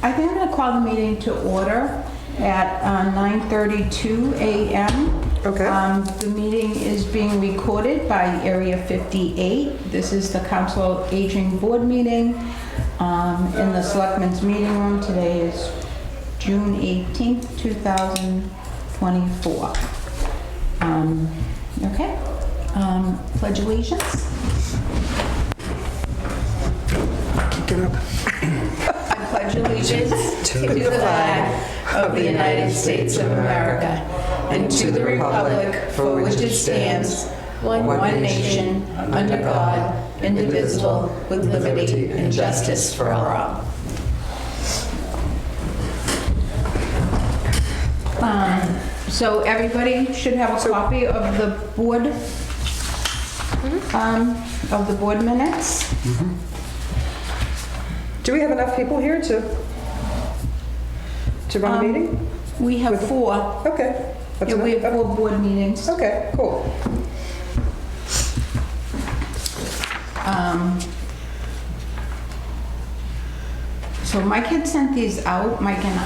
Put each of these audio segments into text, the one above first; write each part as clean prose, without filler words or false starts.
I think I'm going to call the meeting to order at 9:32 a.m. Okay. The meeting is being recorded by Area 58. This is the Council Aging Board meeting in the Selectmen's Meeting Room. Today is June 18th, 2024. Okay. Pledge allegiance. Get up. I pledge allegiance to the flag of the United States of America and to the republic for which it stands, one nation, under God, indivisible, with liberty and justice for all. So everybody should have a copy of the board, minutes. Do we have enough people here to run the meeting? We have 4. Okay. That's Yeah, we enough. have 4 board meetings. Okay, cool. So Mike had sent these out, Mike, and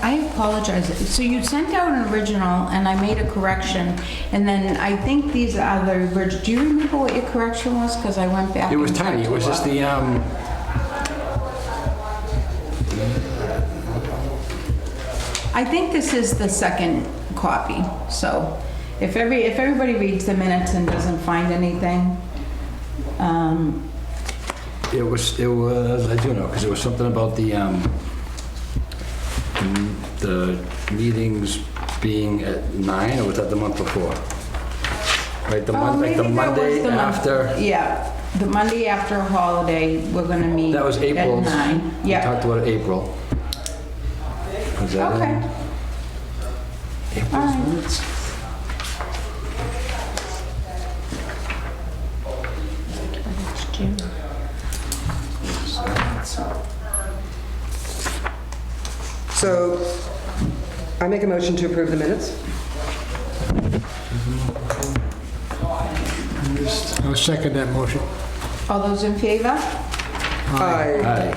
I apologize. So you sent out an original and I made a correction, and then I think these are the original. Do you remember what your correction was? Because I went back. It was and tiny. checked It was just the, I think this is the second copy. So if everybody reads the minutes and doesn't find anything, it was, I do know, because it was something about the meetings being at 9, or was that the month before? Right, the maybe that was Monday the month- after? Yeah, the Monday after a holiday, we're gonna meet That was April. at 9. We Yeah. talked about April. Was that Okay. in All April's right. minutes? So I make a motion to approve the minutes. I'll second that motion. All those in favor? Aye. Aye.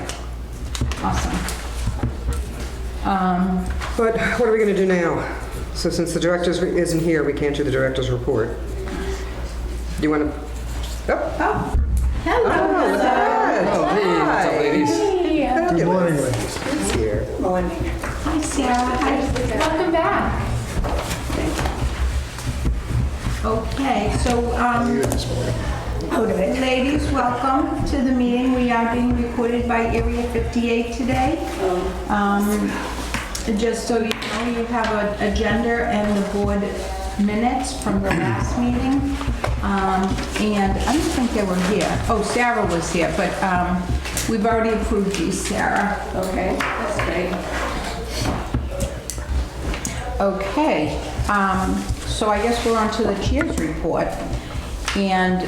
Awesome. But what are we going to do now? So since the director isn't here, we can't do the director's report. Do you want to? Oh, Oh, hello. look at that. Oh, hey, what's up, ladies? Good morning, ladies. It's here. Hi, Sarah. Hi. Welcome back. Okay, so, ladies, welcome to the meeting. We are being recorded by Area 58 today. Just so you know, you have an agenda and the board minutes from the last meeting. And I don't think they were here. Oh, Sarah was here, but we've already approved these, Sarah. Okay, that's great. Okay, so I guess we're on to the chair's report. And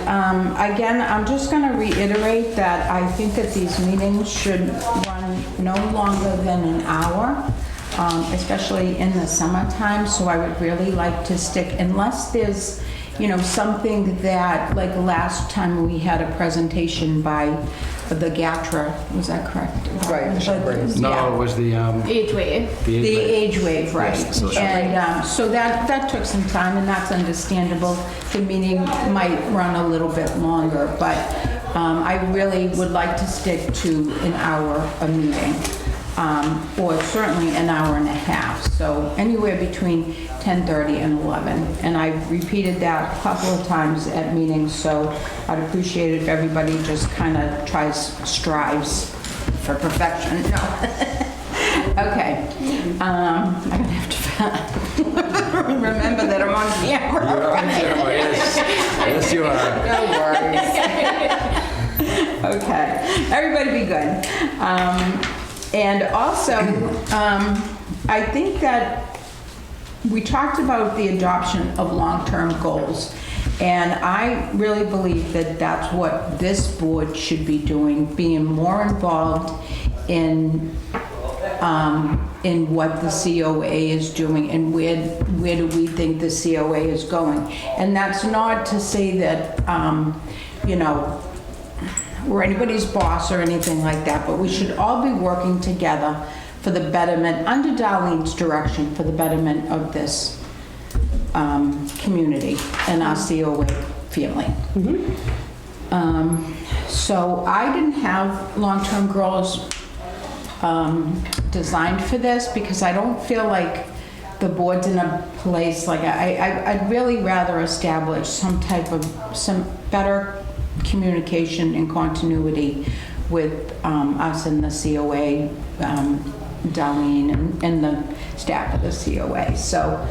again, I'm just going to reiterate that I think that these meetings should run no longer than an hour, especially in the summertime. So I would really like to stick, unless there's, something that, like last time we had a presentation by the GATRA, was that correct? Right, the shipbrings. No, Yeah. it was the, Age wave. the The age wave, right. Yes, the social And so that took some time, and that's understandable. The meeting might run a little bit longer, but I really would like to stick to an hour a meeting, or certainly an hour and a half. So anywhere between 10:30 and 11. And I've repeated that a couple of times at meetings, so I'd appreciate it if everybody just kind of strives for perfection. No. Okay. I'm gonna have to remember that I'm on camera. You're on camera, yes. Yes, you are. No worries. Okay, everybody be good. And also, I think that we talked about the adoption of long-term goals, and I really believe that that's what this board should be doing, being more involved in what the COA is doing and where do we think the COA is going. And that's not to say that, we're anybody's boss or anything like that, but we should all be working together for the betterment, under Darlene's direction, for the betterment of this community and our COA family. So I didn't have long-term goals designed for this because I don't feel like the board's in a place, like I'd really rather establish some better communication and continuity with us and the COA, Darlene and the staff of the COA. So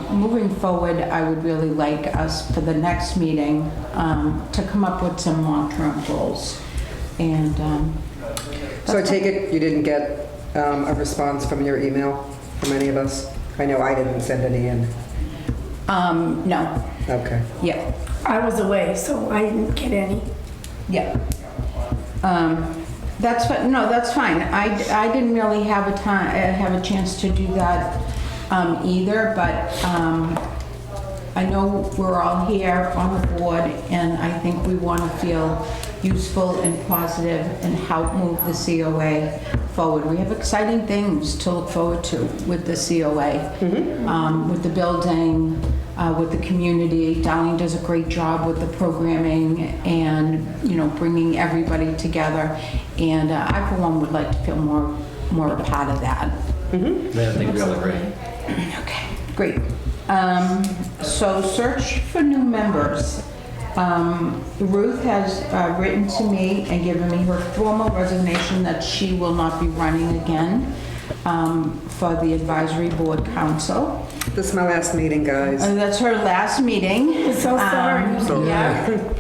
moving forward, I would really like us for the next meeting to come up with some long-term goals. And So I take it you didn't get a response from your email from any of us? I know I didn't send any in. no, Okay. yeah. I was away, so I didn't get any. Yeah. That's fine. No, that's fine. I didn't really have a chance to do that either, but I know we're all here on the board, and I think we want to feel useful and positive and help move the COA forward. We have exciting things to look forward to with the COA, with the building, with the community. Darlene does a great job with the programming and, you know, bringing everybody together. And I, for one, would like to feel more a part of that. Yeah, I think we all agree. Okay, great. So search for new members. Ruth has written to me and given me her formal resignation that she will not be running again for the Advisory Board Council. This is my last meeting, guys. That's her last meeting. I'm so sorry. Yeah.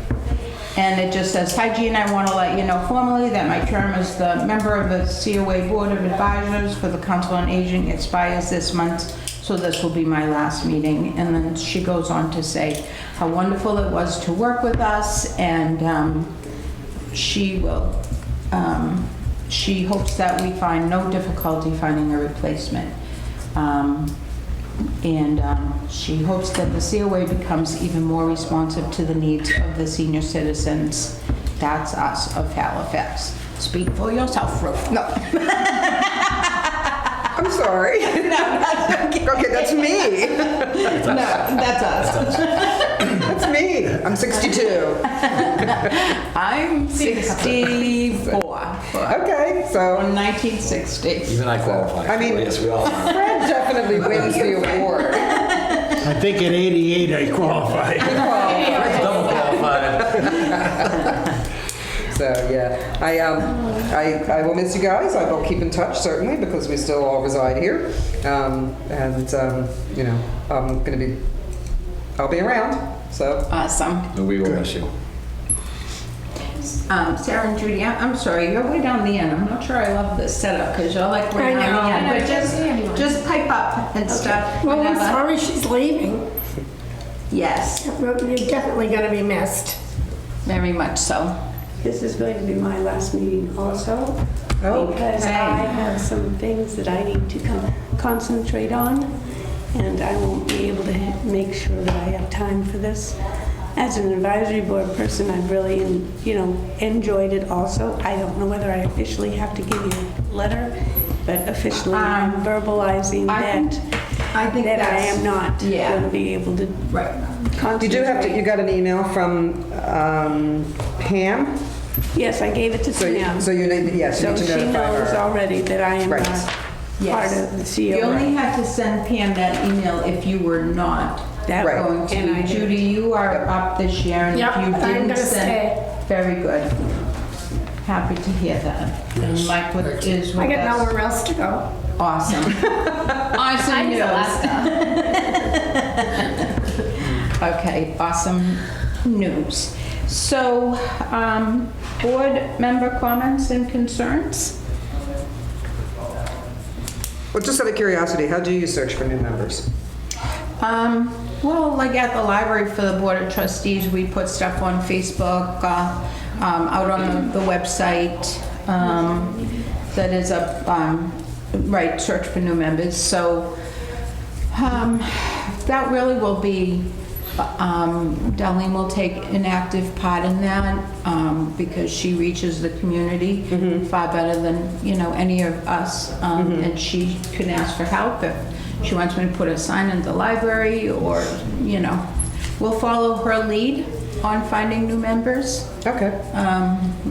And it just says, "Hi Jean, I want to let you know formally that my term as the member of the COA Board of Advisors for the Council on Aging expires this month, so this will be my last meeting." And then she goes on to say how wonderful it was to work with us, and she hopes that we find no difficulty finding a replacement. She hopes that the COA becomes even more responsive to the needs of the senior citizens. That's us of Halifax. Speak for yourself, Ruth. No. I'm sorry. No, that's okay. Okay, that's me. No, that's us. That's me. I'm 62. I'm 64. Okay, so, 1960. Even I qualify. I mean- Yes, we all are. Fred definitely wins the award. I think at 88 I qualify. Double qualified. So, yeah, I will miss you guys. I will keep in touch, certainly, because we still all reside here. You know, I'll be around, so. Awesome. We will miss you. Sarah and Judy, I'm sorry, you're way down the end. I'm not sure I love this setup because you're like way I down know. the end. I know, But just anyone. just pipe up and stuff. Well, I'm whenever. sorry she's leaving. Yes, You're definitely gonna be missed. very much so. This is going to be my last meeting also, because Okay. I have some things that I need to concentrate on, and I won't be able to make sure that I have time for this. As an advisory board person, I've really, enjoyed it also. I don't know whether I officially have to give you a letter, but officially I'm verbalizing I that think I that's- am not yeah. going to be able to Right. concentrate. You do have to, you got an email from Pam? Yes, I gave it to So Pam. you need, yes, you So need to she notify knows her. already that I am Right. not part Yes. of the You only COA. had to send Pam that email if you were not That- Right. going to. And I did. Judy, you are up this year, and if Yep, you I'm didn't gonna send. stay. Very good. Happy to hear that. And Mike is with us. I got nowhere else to go. Awesome. Awesome I'm in news. Alaska. Okay, awesome news. So, board member comments and concerns? Well, just out of curiosity, how do you search for new members? Well, like at the library for the Board of Trustees, we put stuff on Facebook, out on the website, that is right, search for new members. So, that really will be Darlene will take an active part in that because she reaches the community far better than, any of us. And she can ask for help if she wants me to put a sign in the library or, we'll follow her lead on finding new members. Okay.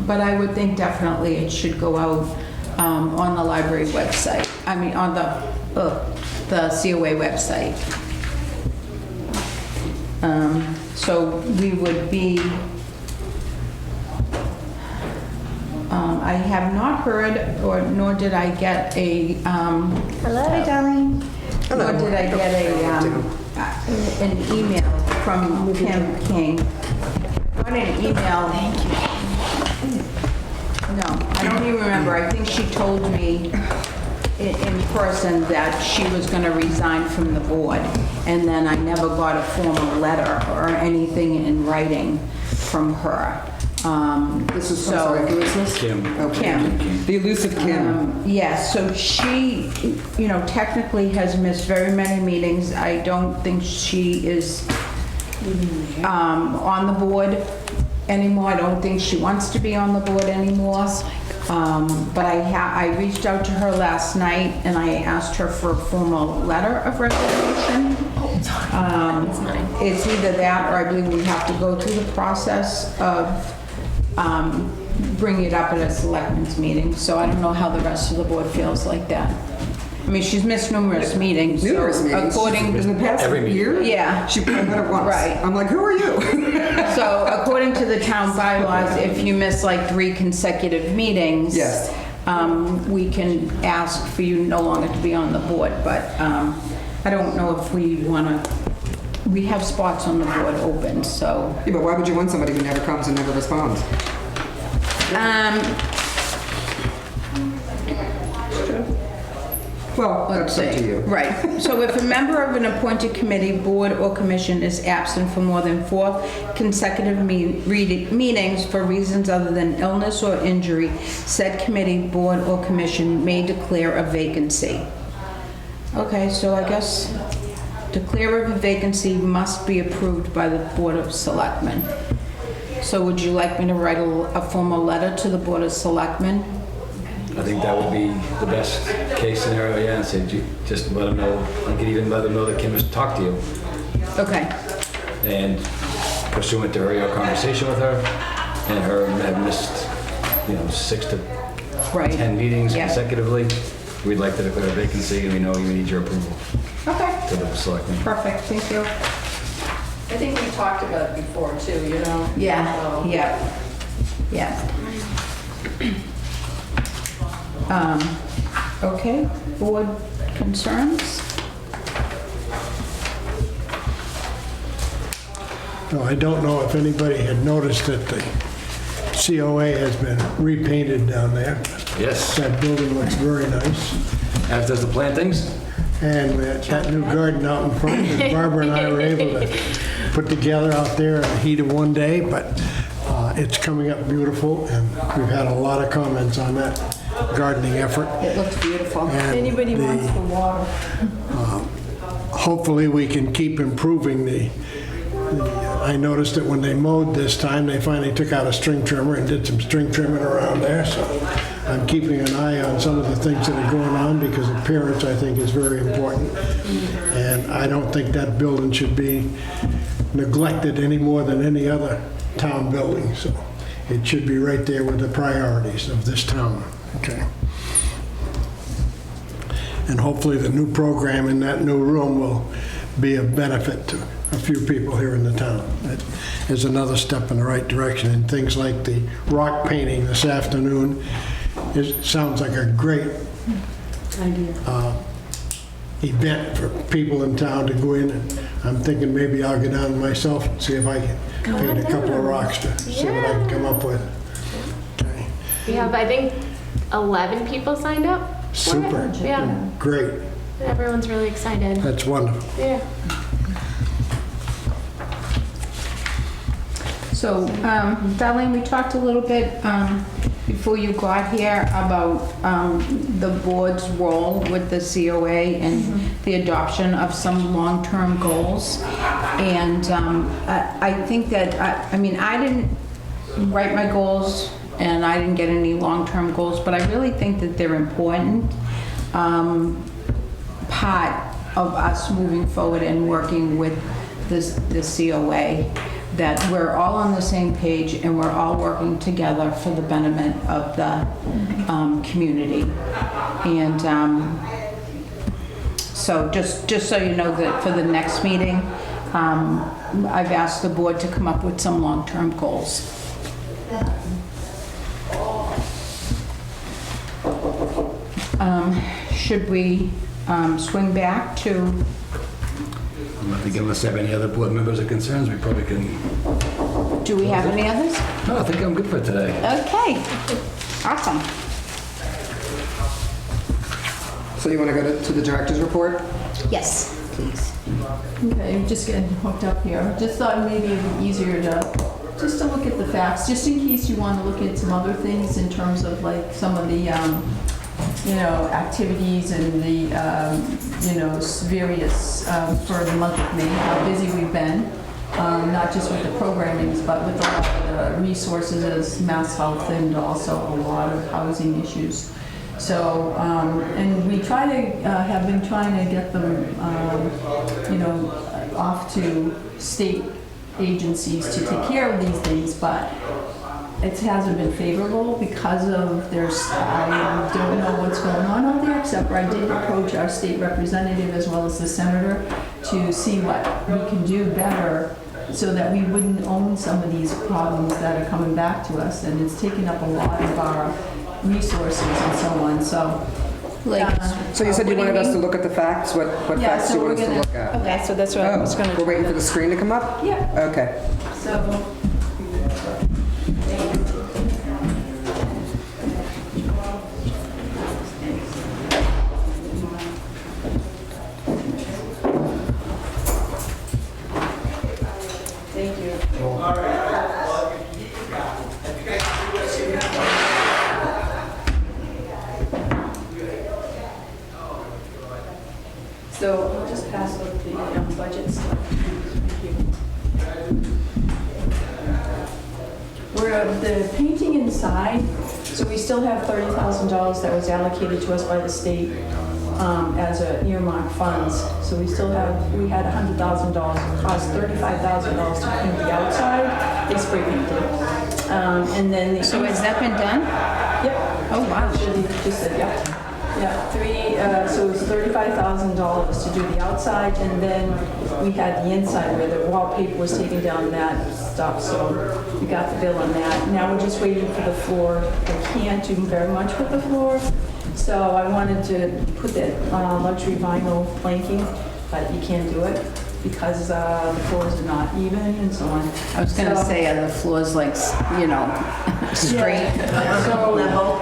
But I would think definitely it should go out on the library website. I mean, on the COA website. So we would be, I have not heard, or nor did I get a, Hello. hi Darlene. Hello. Nor did I get an email from Kim King. I got an email. Thank you. No, I don't even remember. I think she told me in person that she was going to resign from the board, and then I never got a formal letter or anything in writing from her. This is, I'm sorry, who is this? Kim. Kim. The elusive Kim. Yes, so she, technically has missed very many meetings. I don't think she is on the board anymore. I don't think she wants to be on the board anymore. But I reached out to her last night and I asked her for a formal letter of resignation. It's either that or I believe we have to go through the process of bringing it up at a selectmen's meeting. So I don't know how the rest of the board feels like that. I mean, she's missed numerous meetings. Numerous so meetings. According In the past Every meeting. year? Yeah. She put it once. Right. I'm like, who are you? So according to the town bylaws, if you miss like 3 consecutive meetings, Yes. We can ask for you no longer to be on the board, but I don't know if we want to, we have spots on the board open, so. Yeah, but why would you want somebody who never comes and never responds? Well, Let's that's up to see. you. Right. So if a member of an appointed committee, board, or commission is absent for more than 4 consecutive meetings for reasons other than illness or injury, said committee, board, or commission may declare a vacancy. Okay, so I guess declare of a vacancy must be approved by the Board of Selectmen. So would you like me to write a formal letter to the Board of Selectmen? I think that would be the best case scenario, yeah, and say, just let them know, I could even let them know that Kim has talked to you. Okay. And pursuant to your conversation with her, and her have missed, 6 to Right. 10 meetings Yeah. consecutively, we'd like to declare a vacancy, and we know you need your approval Okay. to the selectmen. Perfect, thank you. I think we talked about it before too, Yeah, So- yeah, yeah. Okay, board concerns? No, I don't know if anybody had noticed that the COA has been repainted down there. Yes, That building looks very nice. as does the plantings. And that new garden out in front that Barbara and I were able to put together out there in the heat of one day, but it's coming up beautiful, and we've had a lot of comments on that gardening effort. It looks beautiful. And Anybody the- wants the water? Hopefully, we can keep improving I noticed that when they mowed this time, they finally took out a string trimmer and did some string trimming around there, so I'm keeping an eye on some of the things that are going on because appearance, I think, is very important. And I don't think that building should be neglected any more than any other town building, so it should be right there with the priorities of this town, okay? And hopefully the new program in that new room will be a benefit to a few people here in the town. That is another step in the right direction. And things like the rock painting this afternoon, it sounds like a great event for people in town to go in. And I'm thinking maybe I'll go down myself and see if I can paint a couple of rocks to see what I can come up with. Okay. We have, I think, 11 people signed up. for it. Super. Yeah. Great. Everyone's really excited. That's wonderful. Yeah. So, Darlene, we talked a little bit before you got here about the board's role with the COA and the adoption of some long-term goals. And I think that, I mean, I didn't write my goals and I didn't get any long-term goals, but I really think that they're important part of us moving forward and working with the COA, that we're all on the same page and we're all working together for the betterment of the community. And so just so you know that for the next meeting, I've asked the board to come up with some long-term goals. Should we swing back to, I think unless you have any other board members or concerns, we probably can... do we have any others? No, I think I'm good for today. Okay, awesome. So you want to go to the director's report? Yes, please. Okay, just getting hooked up here. Just thought maybe it'd be easier to look at the facts, just in case you want to look at some other things in terms of like some of the, activities and the, various, for the month of May, how busy we've been. Not just with the programmings, but with a lot of the resources as Mass Health and also a lot of housing issues. So, and we have been trying to get them, off to state agencies to take care of these things, but it hasn't been favorable because of I don't know what's going on out there, except for I did approach our state representative as well as the senator to see what we can do better so that we wouldn't own some of these problems that are coming back to us. And it's taken up a lot of our resources and so on, so. So you said you wanted us to look at the facts? What Yeah, facts so do you want we're us to gonna- look at? Okay, so that's what I was gonna. We're waiting for the screen to come up? Yeah, Okay. so. Thank you. So I'll just pass out the budget stuff. Thank you. We're the painting inside, so we still have $30,000 that was allocated to us by the state as a earmark funds. So we had $100,000, it cost $35,000 to paint the outside. They spray painted. And then So has that been done? Yep. Oh, wow. Just said, yep. Yeah, so it was $35,000 to do the outside, and then we had the inside where the wallpaper was taken down, that stuff, so we got the bill on that. Now we're just waiting for the floor. I can't do very much with the floor, so I wanted to put that luxury vinyl planking, but you can't do it because the floors are not even and so on. I was gonna say, are the floors like, straight, So- level?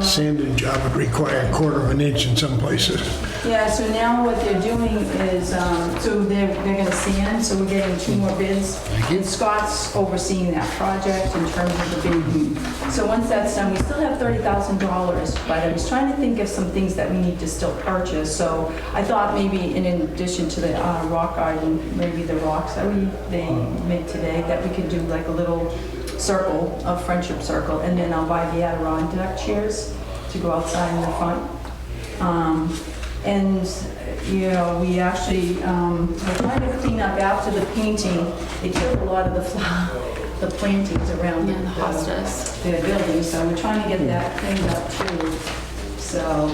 Sanding job would require a quarter of an inch in some places. Yeah, so now what they're doing is, so they're gonna sand, so we're getting 2 more bids. And Scott's overseeing that project in terms of the bid. So once that's done, we still have $30,000, but I was trying to think of some things that we need to still purchase. So I thought maybe in addition to the rock garden, maybe the rocks that they made today, that we could do like a little circle, a friendship circle, and then I'll buy the Adirondack chairs to go outside in the front. And, we actually, we're trying to clean up after the painting. They killed a lot of the plantings around Yeah, the hostas. the building, so we're trying to get that cleaned up too. So,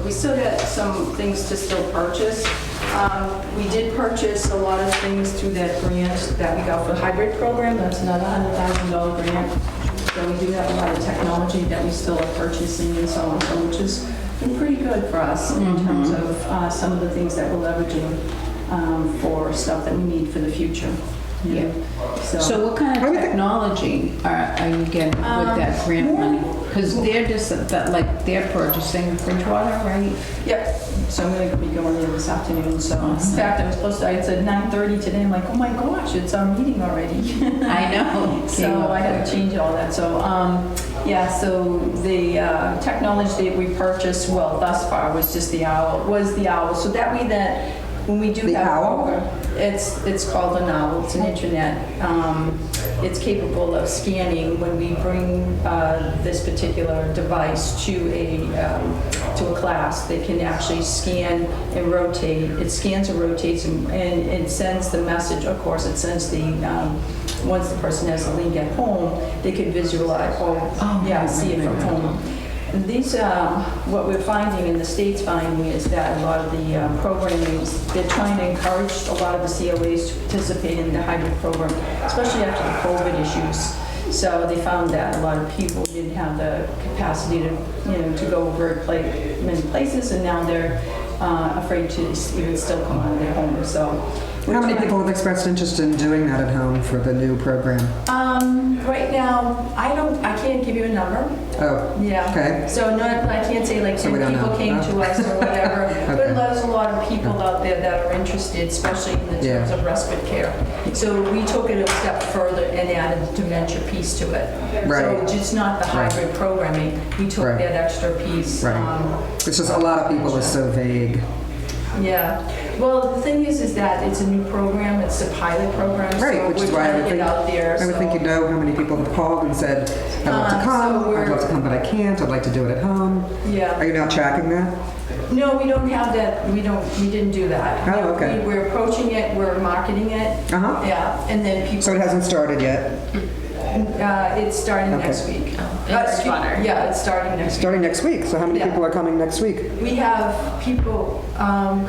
we still got some things to still purchase. We did purchase a lot of things through that grant that we got for the hybrid program. That's another $100,000 grant. So we do have a lot of technology that we still are purchasing and so on, so which has been pretty good for us in terms of some of the things that we're leveraging for stuff that we need for the future. Yeah. So what kind of technology are you getting with that grant money? Because they're just, they're purchasing Bridgewater, right? Yep. So I'm going to be going there this afternoon. So in fact, I was supposed to, I said 9:30 today. I'm like, oh my gosh, it's our meeting already. I know. So I had to change all that. So yeah, so the technology that we purchased, well, thus far was just the owl, So that way that when we do The have owl? a program, it's called an owl. It's an internet. It's capable of scanning when we bring this particular device to a class. They can actually scan and rotate. It scans and rotates and it sends the message. Of course, it sends the once the person has the link at home, they can visualize see it from home. And these, what we're finding and the state's finding is that a lot of the programming, they're trying to encourage a lot of the COAs to participate in the hybrid program, especially after the COVID issues. So they found that a lot of people didn't have the capacity to go many places, and now they're afraid to even still come out of their home. So How many people have expressed interest in doing that at home for the new program? Right now, I can't give you a number. Oh, Yeah. okay. So I can't say like So we 10 don't people know. came to us or whatever, but Okay. there's a lot of people out there that are interested, especially in the terms Yeah. of respite care. So we took it a step further and added the dementia piece to it. Right. So just not the Right. hybrid programming, we took Right. that extra piece. Right. It's just a lot of people are so vague. Yeah. Well, the thing is that it's a new program. It's a pilot program. Right, so which is we're why I trying would to think, get out there. I would think you'd know how many people have called and said, I'd love to So come, we're- I'd love to come, but I can't, I'd like to do it at home. Yeah. Are you now tracking that? No, we don't have that. We didn't do that. Oh, okay. We're approaching it. We're marketing it. Uh-huh. Yeah, and then people. So it hasn't started yet? It's starting Okay. next week. Bridgewater. Yeah, it's starting next week. Starting next week, so how many Yeah. people are coming next week? We have people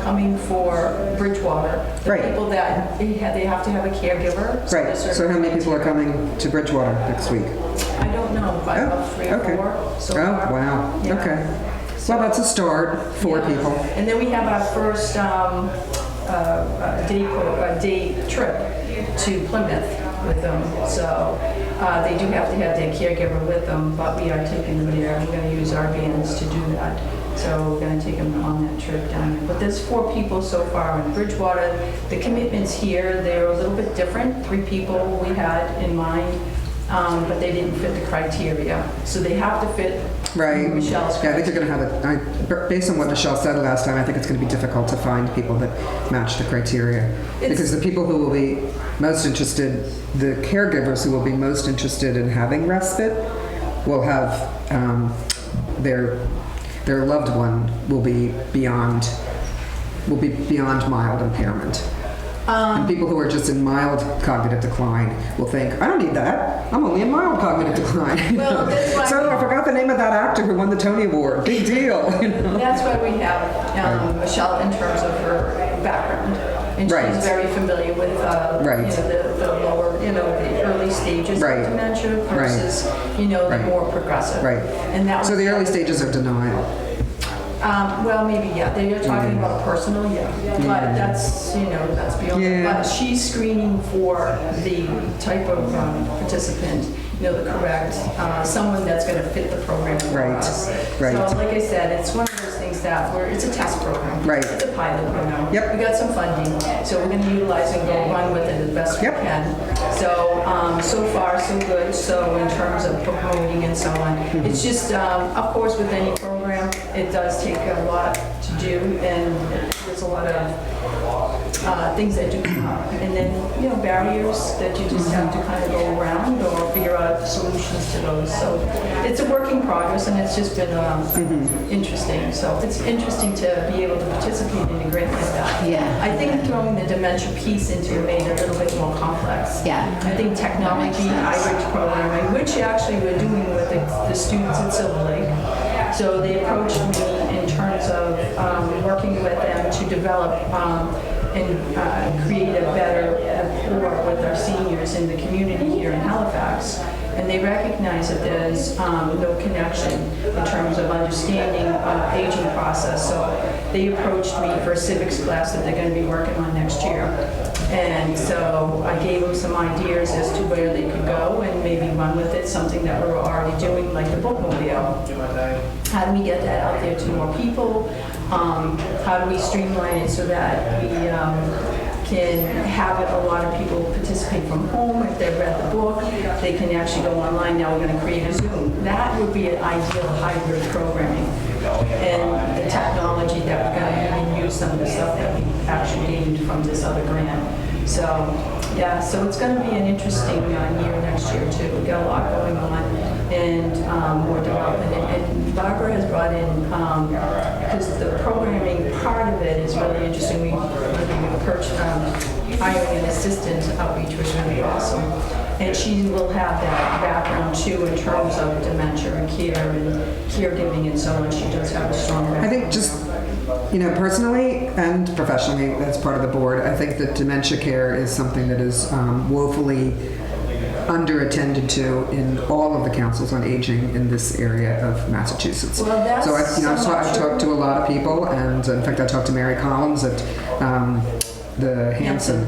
coming for Bridgewater. The Right. people that they have to have a caregiver. Right, there's so certain how many people are criteria. coming to Bridgewater next week? I don't know, but about 3 or okay. 4 so Oh, far. wow, Yeah. okay. Well, that's a start, 4 Yeah. people. And then we have our first day trip to Plymouth with them. So they do have to have their caregiver with them, but we are taking them there. We're going to use our vans to do that. So we're going to take them on that trip down there. But there's 4 people so far in Bridgewater. The commitments here, they're a little bit different. 3 people we had in mind, but they didn't fit the criteria. So they have to fit Right. Michelle's Yeah, I think you're going to have it, based on what Michelle said last time, I think it's going to be difficult to find people that match the criteria. Because the people who will be most interested, the caregivers who will be most interested in having respite will have their loved one will be beyond mild impairment. And people who are just in mild cognitive decline will think, I don't need that. I'm only in mild cognitive decline. Well, that's why So I forgot the name of that actor who won the Tony Award. Big deal. That's why we have Michelle in terms of her background. And Right. she's very familiar with Right. the lower, the early stages Right. of dementia versus, the Right. more progressive. Right. And that So was- the early stages of denial. well, maybe, yeah. They're talking about personal, yeah. But that's, that's beyond. Yeah. But she's screening for the type of participant, the correct, someone that's going to fit the program for Right. us. Right. So like I said, it's one of those things that it's a test program. Right. It's a pilot, Yep. We got some funding, so we're going to utilize and go run with it as best Yep. we can. So, so far, so good. So in terms of promoting and so on, it's just, of course, with any program, it does take a lot to do, and there's a lot of things that do come up. And then, barriers that you just have to kind of go around or figure out solutions to those. So it's a work in progress, and it's just been interesting. So it's interesting to be able to participate in a grant like that. Yeah. I think throwing the dementia piece into it made it a little bit more complex. Yeah. I think technology, hybrid programming, which actually we're doing with the students at Silver Lake. So they approached me in terms of working with them to develop and create a better rapport with our seniors in the community here in Halifax. And they recognize that there's no connection in terms of understanding aging process. So they approached me for a civics class that they're going to be working on next year. And so I gave them some ideas as to where they could go and maybe run with it, something that we're already doing, like the bookmobile. How do we get that out there to more people? How do we streamline it so that we can have a lot of people participate from home? If they've read the book, they can actually go online. Now we're going to create a Zoom. That would be an ideal hybrid programming. And the technology that we're going to even use some of the stuff that we actually gained from this other grant. So, yeah, so it's going to be an interesting year next year too. We've got a lot going on and more development. And Barbara has brought in, because the programming part of it is really interesting. We hiring an assistant outreach was really awesome. And she will have that background too in terms of dementia and care and caregiving and so on. She does have a strong background. I think just, personally and professionally as part of the board, I think that dementia care is something that is woefully under-attended to in all of the councils on aging in this area of Massachusetts. Well, that's so I've talked to a lot of people, and in fact I talked to Mary Collins at the Hanson.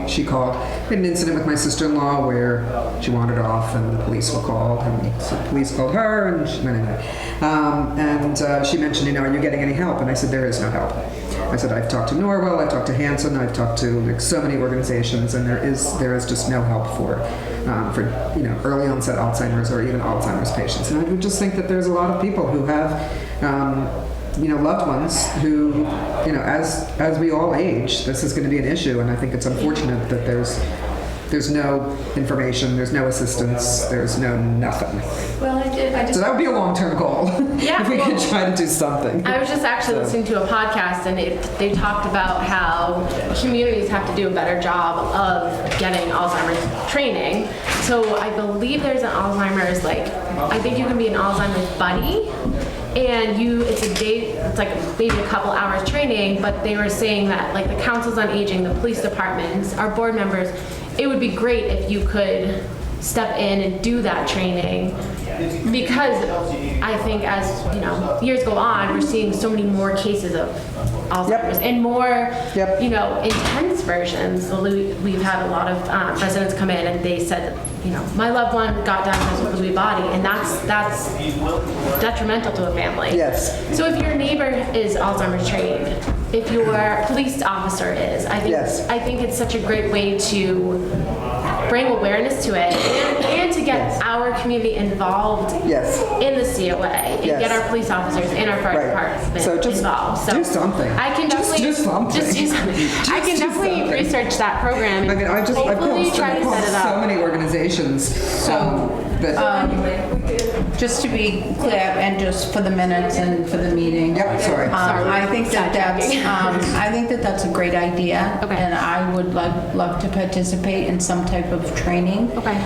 She called. I had an incident with my sister-in-law where she wandered off and the police were called, and so the police called her, and she mentioned, are you getting any help? And I said, there is no help. I said, I've talked to Norwell, I've talked to Hanson, I've talked to so many organizations, and there is just no help for early onset Alzheimer's or even Alzheimer's patients. And I would just think that there's a lot of people who have loved ones who, as we all age, this is going to be an issue, and I think it's unfortunate that there's no information, there's no assistance, there's no nothing. Well, So that would be a long-term goal. Yeah, if we could try to do something. I was just actually listening to a podcast, and they talked about how communities have to do a better job of getting Alzheimer's training. So I believe there's an Alzheimer's, I think you can be an Alzheimer's buddy, and it's a day, it's like maybe a couple hours training, but they were saying that the councils on aging, the police departments, our board members, it would be great if you could step in and do that training, because I think as years go on, we're seeing so many more cases of Alzheimer's and more intense versions. We've had a lot of residents come in and they said, my loved one got diagnosed with Lewy body, and that's detrimental to a family. Yes. So if your neighbor is Alzheimer's trained, if your police officer is, I think it's such a great way to bring awareness to it and to get our community involved in the COA and get our police officers and our fire department involved. So do something. I can definitely just do something. I can definitely research that program. And I've hopefully try to set it up. so many organizations. Just to be clear, and just for the minutes and for the meeting. Yep, sorry. I think that's a great idea. Okay. And I would love to participate in some type of training. Okay.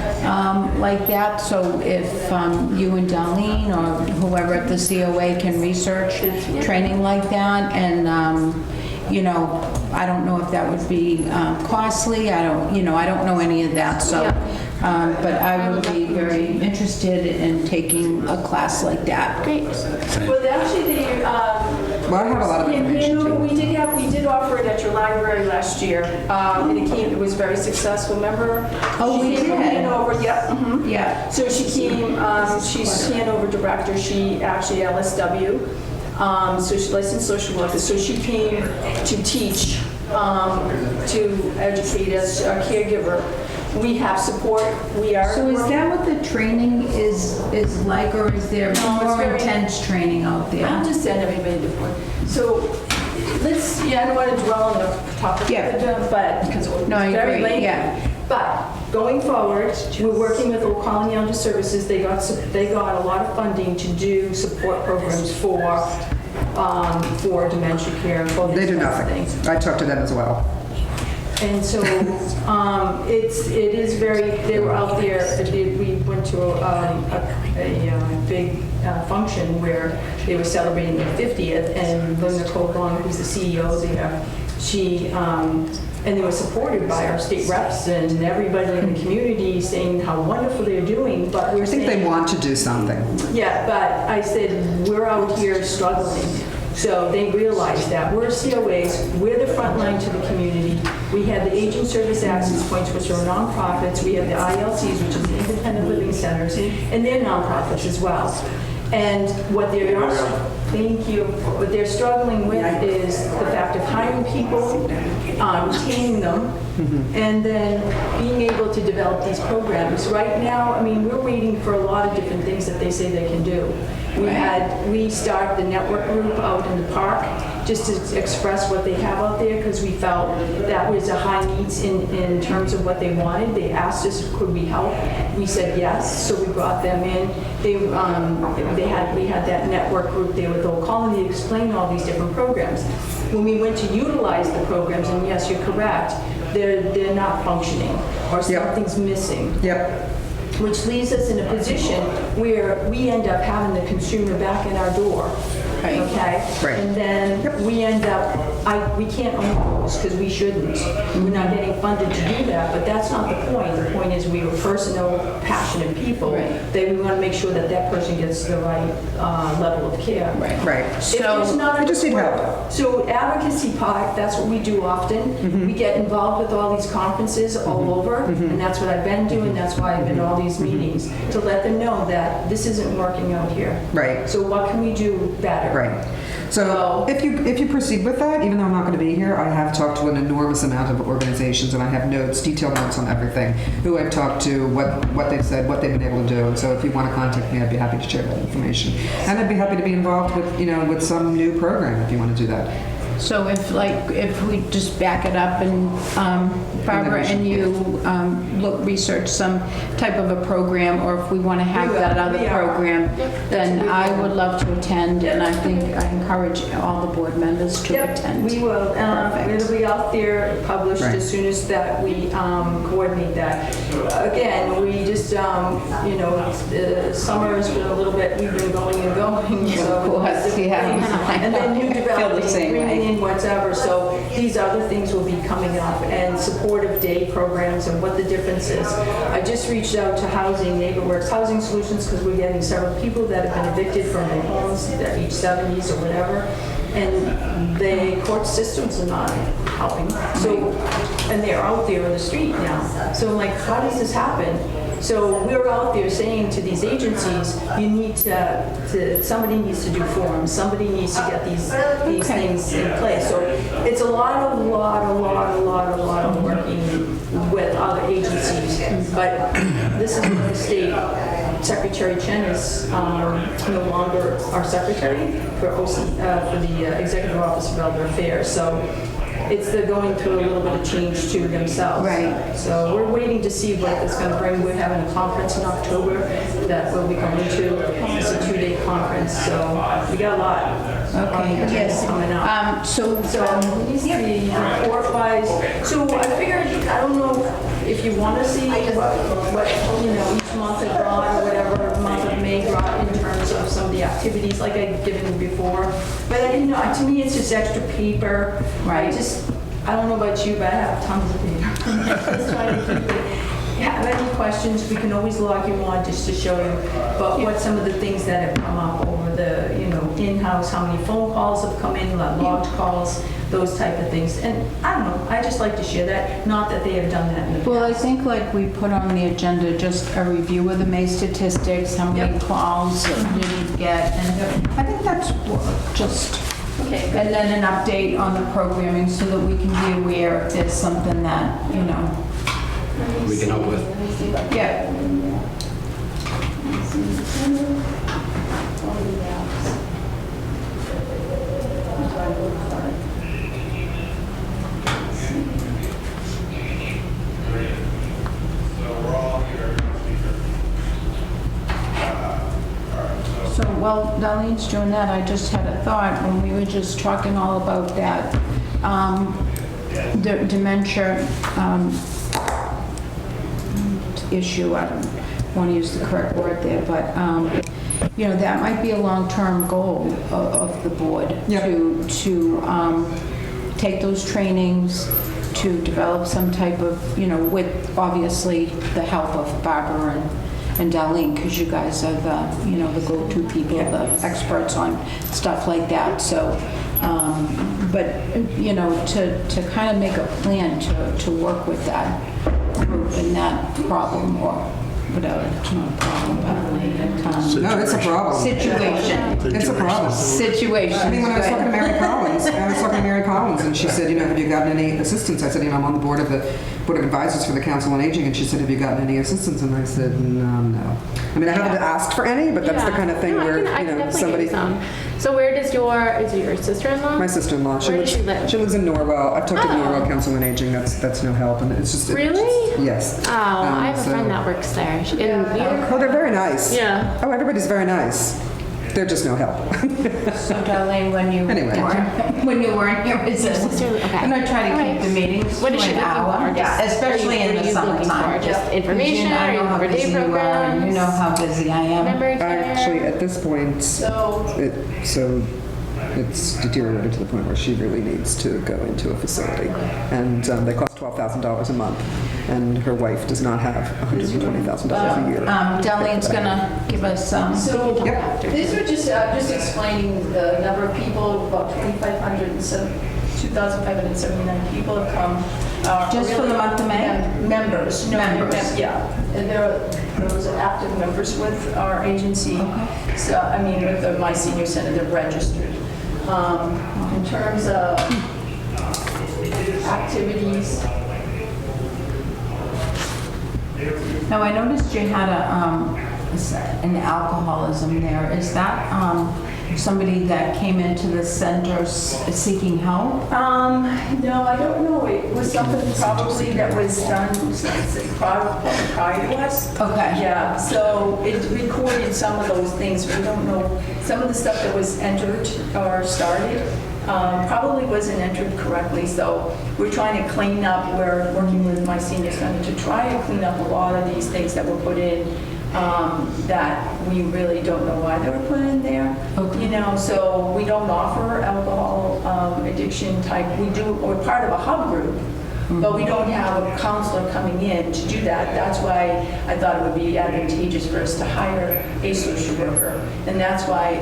Like that. So if you and Darlene or whoever at the COA can research training like that, and I don't know if that would be costly. I don't know any of that. So, but I would be very interested in taking a class like that. Great. Well, actually, I have a lot of information too. we did offer it at your library last year, and it was very successful. Remember? Oh, we She came did. Hanover, yep. Mhm. Yeah. So she came. She's Hanover director. She actually LSW. So she's licensed social worker. So she came to teach, to educate us, our caregiver. We have support. We are. So is that what the training is like, or is there No, it's more very- intense training out there? I'll just send everybody the point. So I don't want to dwell on the topic, but because it's No, I very agree, late. yeah. But going forward, we're working with Old Colony Elder Services. They got a lot of funding to do support programs for dementia care and for They these do kinds of nothing. things. I talked to them as well. And so it is very, they were out there, we went to a big function where they were celebrating their 50th, and Linda Colbon, who's the CEO there, and they were supported by our state reps and everybody in the community saying how wonderful they're doing, but we're I think saying... they want to do something. Yeah, but I said, we're out here struggling. So they realized that we're COAs, we're the front line to the community. We have the Aging Service Access Points, which are nonprofits. We have the ILCs, which is the Independent Living Centers, and they're nonprofits as well. And what they're, thank you, what they're struggling with is the fact of hiring people, retaining them, and then being able to develop these programs. Right now, I mean, we're waiting for a lot of different things that they say they can do. We started the network group out in the park just to express what they have out there, because we felt that was a high needs in terms of what they wanted. They asked us, could we help? We said yes, so we brought them in. We had that network group there with Old Colony to explain all these different programs. When we went to utilize the programs, and yes, you're correct, they're not functioning, or something's missing. Yep. Which leaves us in a position where we end up having the consumer back in our door. Right. Okay? Right. And then we end up, we can't own those because we shouldn't. We're not getting funded to do that, but that's not the point. The point is we were personal, passionate people. Right. That we want to make sure that that person gets the right level of care. Right. If there's not we just need help. So advocacy part, that's what we do often. We get involved with all these conferences all over, and that's what I've been doing. That's why I've been to all these meetings, to let them know that this isn't working out here. Right. So what can we do better? Right. So if you proceed with that, even though I'm not going to be here, I have talked to an enormous amount of organizations, and I have notes, detailed notes on everything, who I've talked to, what they've said, what they've been able to do. And so if you want to contact me, I'd be happy to share that information. And I'd be happy to be involved with, with some new program if you want to do that. So if we just back it up and Barbara and you research some type of a program, or if we want to have that other program, then I would love to attend, and I think I encourage all the board members to attend. We will. Perfect. It'll be out there published Right. as soon as that we coordinate that. Again, we just, the summer has been a little bit, we've been going and going. So Of course, yeah. And then new I feel the development, same way. bringing in whatever. So these other things will be coming up, and supportive day programs and what the difference is. I just reached out to Housing, NeighborWorks Housing Solutions, because we're getting several people that have been evicted from their homes, that age 70s or whatever. And the court systems are not helping. So, and they're out there on the street now. So I'm like, how does this happen? So we're out there saying to these agencies, you need to somebody needs to do forums, somebody needs to get these things in place. So it's a lot of working with other agencies. But this is where the state Secretary Chen is no longer our secretary for the Executive Office of Elder Affairs. So they're going through a little bit of change too themselves. Right. So we're waiting to see what it's going to bring. We're having a conference in October that we'll be going to. It's a 2-day conference, so we got a lot. Okay, yes. Coming up. So let me see, 4-5. So I figured, I don't know if you want to see what each month had brought, or whatever month of May brought in terms of some of the activities like I've given you before. But I didn't know, to me it's just extra paper. Right. I don't know about you, but I have tons of paper. Just trying to keep it. If you have any questions, we can always log you on just to show you. But what some of the things that have come up over the, in-house, how many phone calls have come in, logged calls, those type of things. And I don't know, I just like to share that. Not that they have done that in the past. Well, I think like we put on the agenda just a review of the May statistics, how many calls did we get, and I think that's just, Okay, and then an update on the programming so that we can be aware if there's something that, We can help with. yeah. So while Darlene's doing that, I just had a thought when we were just talking all about that dementia issue. I don't want to use the correct word there, but that might be a long-term goal of the board to take those trainings, to develop some type of, with obviously the help of Barbara and Darlene, because you guys are the, you know, the go-to people, the experts on stuff like that. So, but, you know, to kind of make a plan to work with that group and that problem, or whatever, it's not a problem, but No, it's a problem. situation. It's a problem. Situation. I mean, when I was talking to Mary Collins, and she said, you know, have you gotten any assistance? I said, you know, I'm on the board of advisors for the Council on Aging, and she said, have you gotten any assistance? And I said, no. I mean, I haven't asked for any, but that's the kind of thing No, where, I you can know, definitely somebody. give you some. So where does is it your sister-in-law? My sister-in-law. Where does she live? She lives in Norwell. I've talked to the Oh. Norwell Council on Aging. That's no help, and it's just Really? Yes. Oh, I have a so- friend that works there. Oh, they're very nice. Yeah. Oh, everybody's very nice. They're just no help. So Darlene, when you Anyway. weren't here, is this, sister- okay. I'm gonna try to All keep the meetings What to is she an looking hour. for? Yeah, Just- especially in what the are you looking summertime. for? Just Because information, I or know you how for day busy you are, and programs? you know how busy I am. Memory care? Actually, at this point, it's deteriorated to the point where she really needs to go into a facility. And they cost $12,000 a month. And her wife does not have $120,000 a year. Darlene's gonna give us some. So, Yep. these are just explaining the number of people, about 2,579 people have come. Just for the month of May? Members. No, Members. Yeah, and there are those active members with our agency. So, I mean, with the My Senior Center, they're registered. In terms of activities, Now, I noticed you had an alcoholism there. Is that somebody that came into the center seeking help? no, I don't know. It was something probably that was done prior to us. Okay. Yeah, so it recorded some of those things. We don't know, some of the stuff that was entered or started probably wasn't entered correctly. So we're trying to clean up, we're working with My Senior Center to try and clean up a lot of these things that were put in that we really don't know why they were put in there. Okay. You know, so we don't offer alcohol addiction type. We're part of a hub group, but we don't have a counselor coming in to do that. That's why I thought it would be advantageous for us to hire a social worker. And that's why,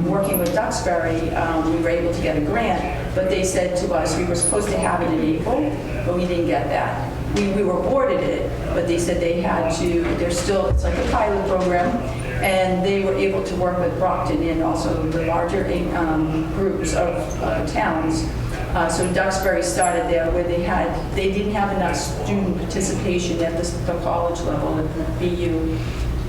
working with Duxbury, we were able to get a grant, but they said to us, we were supposed to have it in April, but we didn't get that. We were awarded it, but they said they had to, it's like a pilot program, and they were able to work with Brockton and also the larger groups of towns. So Duxbury started there where they didn't have enough student participation at the college level at BU,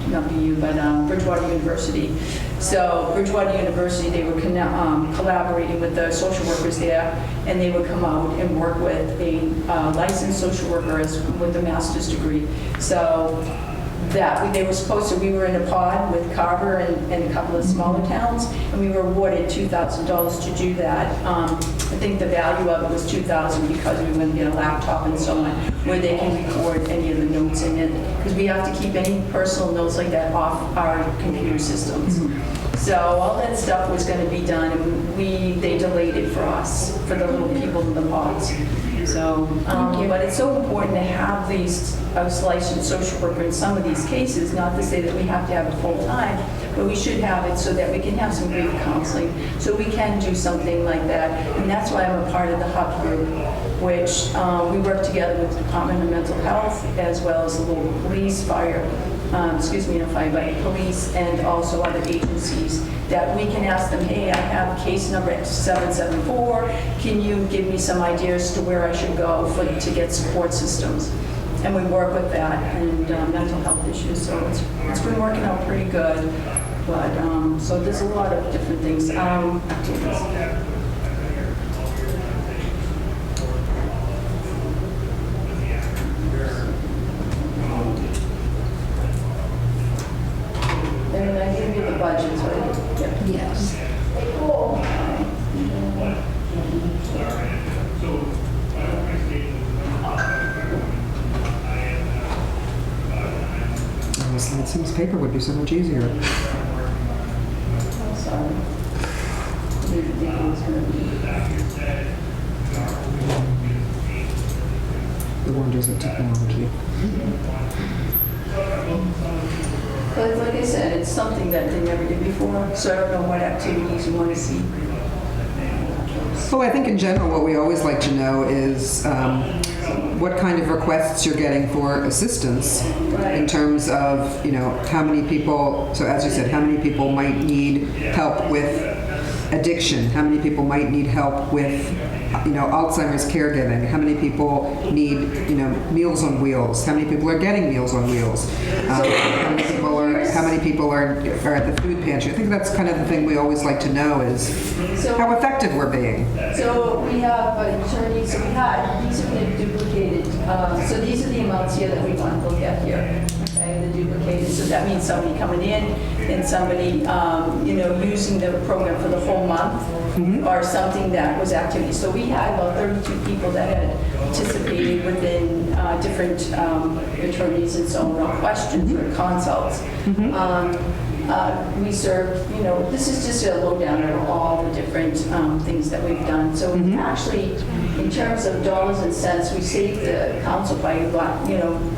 not BU, but Bridgewater University. So Bridgewater University, they were collaborating with the social workers there, and they would come out and work with a licensed social worker with a master's degree. So they were supposed to, we were in a pod with Carver and a couple of smaller towns, and we were awarded $2,000 to do that. I think the value of it was $2,000 because we were going to get a laptop and so on, where they can record any of the notes in it, because we have to keep any personal notes like that off our computer systems. So all that stuff was going to be done, and they delayed it for us, for the little people in the pods. So, but it's so important to have these licensed social worker in some of these cases, not to say that we have to have it full time, but we should have it so that we can have some grief counseling, so we can do something like that. And that's why I'm a part of the hub group, which we work together with the Department of Mental Health as well as the local police, police and also other agencies, that we can ask them, hey, I have case number 774, can you give me some ideas to where I should go to get support systems? And we work with that and mental health issues, so it's been working out pretty good. But, so there's a lot of different things, activities. And I gave you the budgets, right? Yes. It seems paper would be so much easier. Sorry. Didn't think it was gonna be. The wonders of technology. But like I said, it's something that they never did before, so I don't know what activities you want to see. Well, I think in general, what we always like to know is what kind of requests you're getting for assistance in terms of, how many people, so as you said, how many people might need help with addiction, how many people might need help with, Alzheimer's caregiving, how many people need, Meals on Wheels, how many people are getting Meals on Wheels, how many people are at the food pantry. I think that's kind of the thing we always like to know is how effective we're being. So we have attorneys, these have been duplicated. So these are the amounts here that we want to look at here. Okay, the duplicated. So that means somebody coming in and somebody, using the program for the whole month or something that was activity. So we had about 32 people that had participated within different attorneys and so on questions or consults. We served, this is just a lowdown of all the different things that we've done. So actually, in terms of dollars and cents, we saved the council by,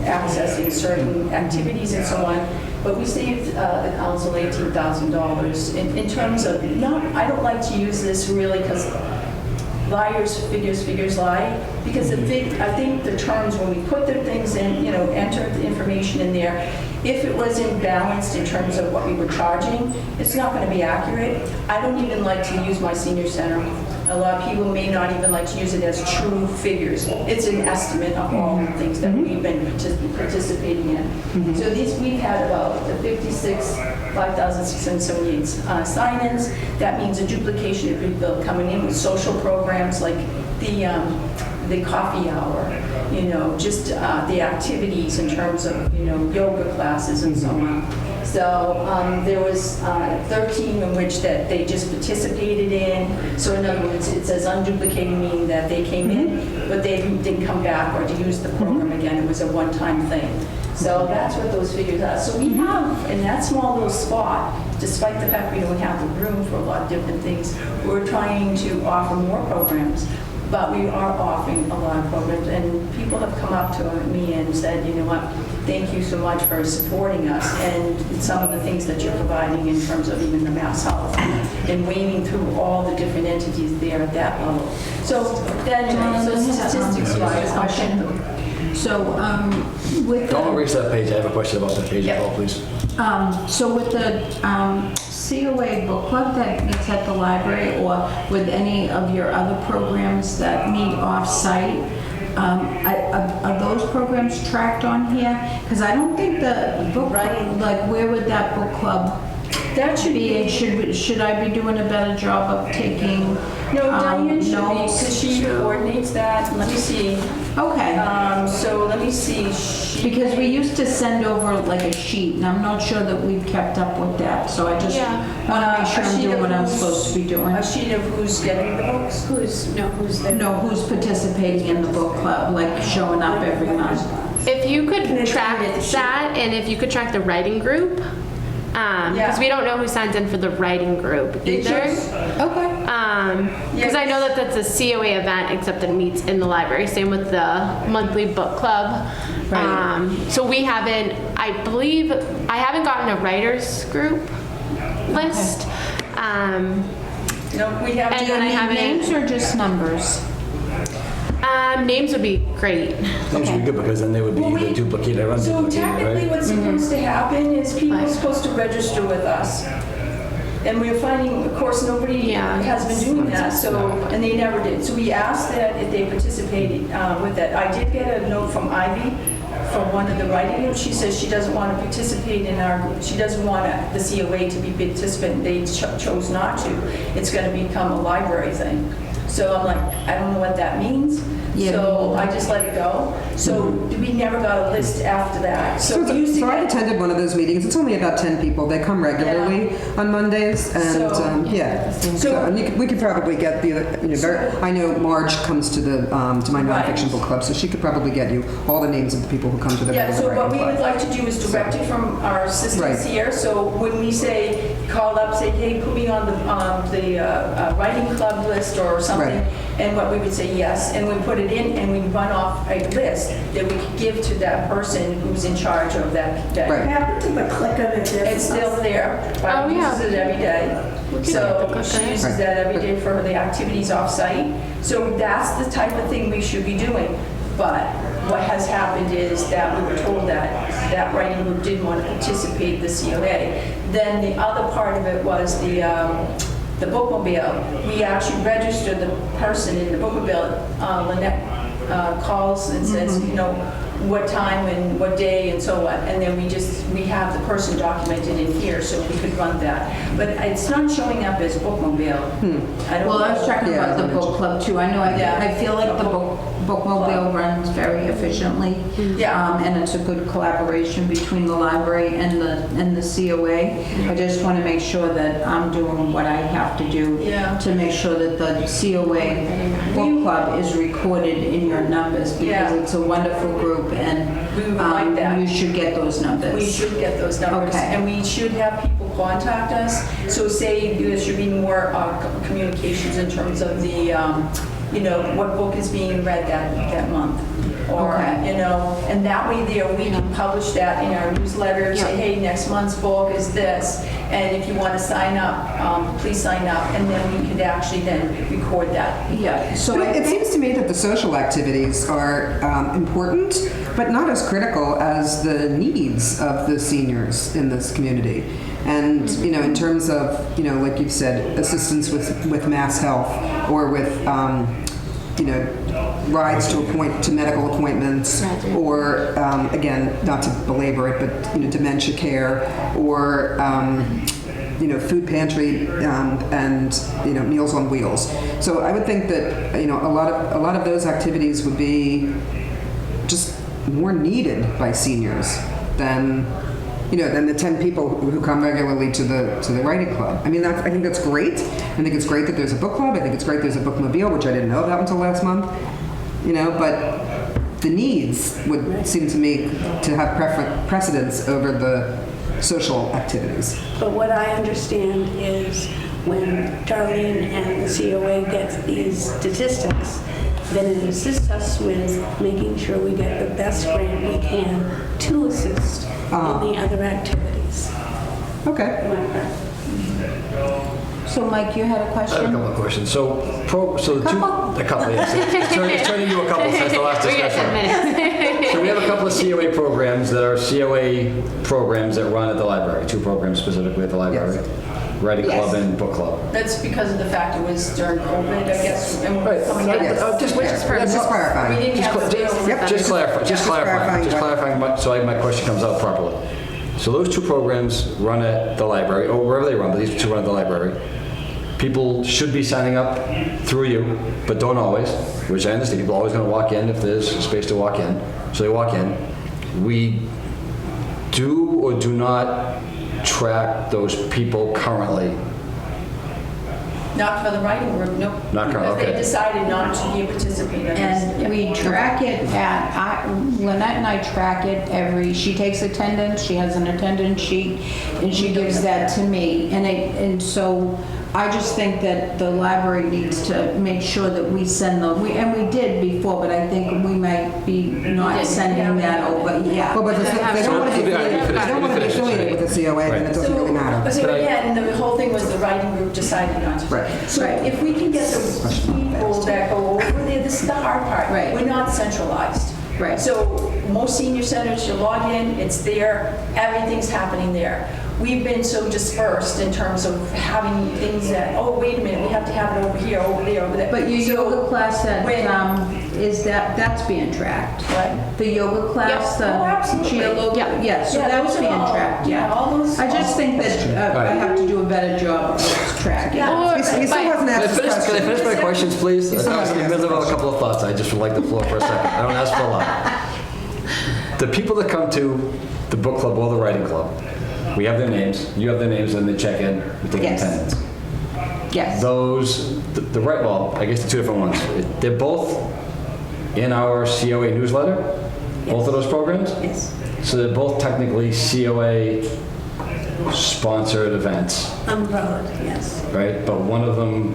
accessing certain activities and so on. But we saved the council $18,000 in terms of I don't like to use this really because liars, figures lie. Because I think the terms, when we put the things in, enter the information in there, if it was imbalanced in terms of what we were charging, it's not going to be accurate. I don't even like to use my senior center. A lot of people may not even like to use it as true figures. It's an estimate of all the things that we've been participating in. So we've had about the 5,678 sign-ins. That means a duplication of people coming in with social programs like the coffee hour, just the activities in terms of, yoga classes and so on. So there was 13 in which that they just participated in. So in other words, it says unduplicated, meaning that they came in, but they didn't come back or to use the program again. It was a one-time thing. So that's what those figures are. So we have, in that small little spot, despite the fact we don't have the room for a lot of different things, we're trying to offer more programs. But we are offering a lot of programs, and people have come up to me and said, you know what, thank you so much for supporting us, and some of the things that you're providing in terms of even the Mass Health, and wading through all the different entities there at that level. So then, statistics-wise, I'll check them. So with Don't the, erase that page. I have a question about that page as well, please. so with the COA book club that meets at the library, or with any of your other programs that meet off-site, are those programs tracked on here? Because I don't think the book, like where would that book club that should be? And should I be doing a better job of taking No, Diane should be, notes? because she coordinates that. Let me see. Okay. So let me see. Because we used to send over like a sheet, and I'm not sure that we've kept up with that, so I just want to make sure I'm doing what I'm supposed to be doing. A sheet of who's getting the books? Who's there? No, who's participating in the book club, like showing up every month. If you could track that, and if you could track the writing group, because we don't know who signs in for the writing group either. Okay. Because I know that that's a COA event, except that it meets in the library. Same with the monthly book club. Right. So we haven't, I believe, I haven't gotten a writers group list. No, we have. Do you need names or just numbers? Names would be great. Names would be good because then they would be either duplicated or So unduplicated, technically right? what's supposed to happen is people are supposed to register with us. And we're finding, of course, nobody has been doing that, so, and they never did. So we asked that if they participated with that. I did get a note from Ivy, from one of the writing groups. She says she doesn't want to participate in our group. She doesn't want the COA to be participant. They chose not to. It's going to become a library thing. So I'm like, I don't know what that means. Yeah. So I just let it go. So we never got a list after that. So we used to So I've get, attended one of those meetings. It's only about 10 people. They come regularly on Mondays, and So and we could probably get the I know Marge comes to the to my nonfiction book club, so she could probably get you all the names of the people who come to the yeah, so regular what we writing would club. like to do is direct it from our assistants Right. here. So when we say called up, say, hey, put me on the writing club list or something. Right. And what we would say, yes, and we put it in and we run off a list that we could give to that person who's in charge of that day. Right. What happened to the click of it? It's still there. Barb Oh, yeah. uses it every day. So she uses Right. that every day for the activities off-site. So that's the type of thing we should be doing. But what has happened is that we were told that that writing group didn't want to participate in the COA. Then the other part of it was the bookmobile. We actually registered the person in the bookmobile. Lynette calls and says, you know, what time and what day and so on. And then we have the person documented in here so we could run that. But it's not showing up as bookmobile. I don't Well, I know. was talking Yeah, about the I book club too. I know, Yeah. I feel like the bookmobile runs very efficiently. Yeah. And it's a good collaboration between the library and the COA. I just want to make sure that I'm doing what I have to do Yeah. to make sure that the COA book club is recorded in your numbers because Yeah. it's a wonderful group and We would like that. you should get those numbers. We should get those numbers, Okay. and we should have people contact us. So say there should be more communications in terms of the, you know, what book is being read that month. Or, Okay. you know, and that way there, we can publish that in our newsletter, say, hey, next month's book is this, and if you want to sign up, please sign up, and then we could actually then record that. Yeah, so But I it think, seems to me that the social activities are important, but not as critical as the needs of the seniors in this community. And, you know, in terms of, you know, like you've said, assistance with mass health or with, you know, rides to medical appointments, or again, not to belabor it, but you know, dementia care, or you know, food pantry and you know, Meals on Wheels. So I would think that you know, a lot of those activities would be just more needed by seniors than you know, than the 10 people who come regularly to the writing club. I mean, I think that's great. I think it's great that there's a book club. I think it's great there's a bookmobile, which I didn't know about until last month. You know, but the needs would seem to me to have precedence over the social activities. But what I understand is when Darlene and the COA gets these statistics, then it assists us with making sure we get the best grant we can to assist in the other activities. Okay. Am I correct? so Mike, you had a I have a question? couple of questions. So the Couple? a couple, yes. It's turning into a couple since the last We got 10 discussion. minutes. So we have a couple of COA programs that are COA programs that run at the library, 2 programs specifically at the library. Writing Yes. club and book club. That's because of the fact it was during COVID, I guess, and we're coming out of Yes. this. Just Just clarifying. We didn't have the Yep. Just clarifying so my question comes out properly. So those 2 programs run at the library, or wherever they run, but these 2 run at the library. People should be signing up through you, but don't always, which I understand. People are always going to walk in if there's space to walk in. So they walk in. We do or do not track those people currently. Not for the writing group, no. Not current, Because okay. they decided not to be a participant in this. And we track it Lynette and I track it she takes attendance, she has an attendance sheet, and she gives that to me. And so I just think that the library needs to make sure that we send and we did before, but I think we might be not did, sending that over, yeah. Well, but they don't want to be affiliated with the COA, then it doesn't really matter. So again, the whole thing was the writing group decided not to. Right. So if we can get the people that go over there, this is the hard part. Right. We're not centralized. Right. So most senior centers, you log in, it's there, everything's happening there. We've been so dispersed in terms of having things that, oh, wait a minute, we have to have it over here, over there, over there. But your So yoga class when- that's being tracked? What? The yoga class? Yep. Oh, absolutely. Yeah, so Yeah, that's those are being all- tracked, yeah, yeah. all those- I just think that I have to do a better job of tracking. Yeah. He still hasn't asked his Can I question. finish my questions, please? still I was in the hasn't middle of asked a couple of thoughts. I just would like the floor for a second. I don't ask for a lot. The people that come to the book club or the writing club, we have their names, you have their names, and they check in, we take Yes. attendance. Yes. I guess the 2 different ones. They're both in our COA newsletter, both of those programs? Yes. So they're both technically COA sponsored events, Umbrella, yes. right? But one of them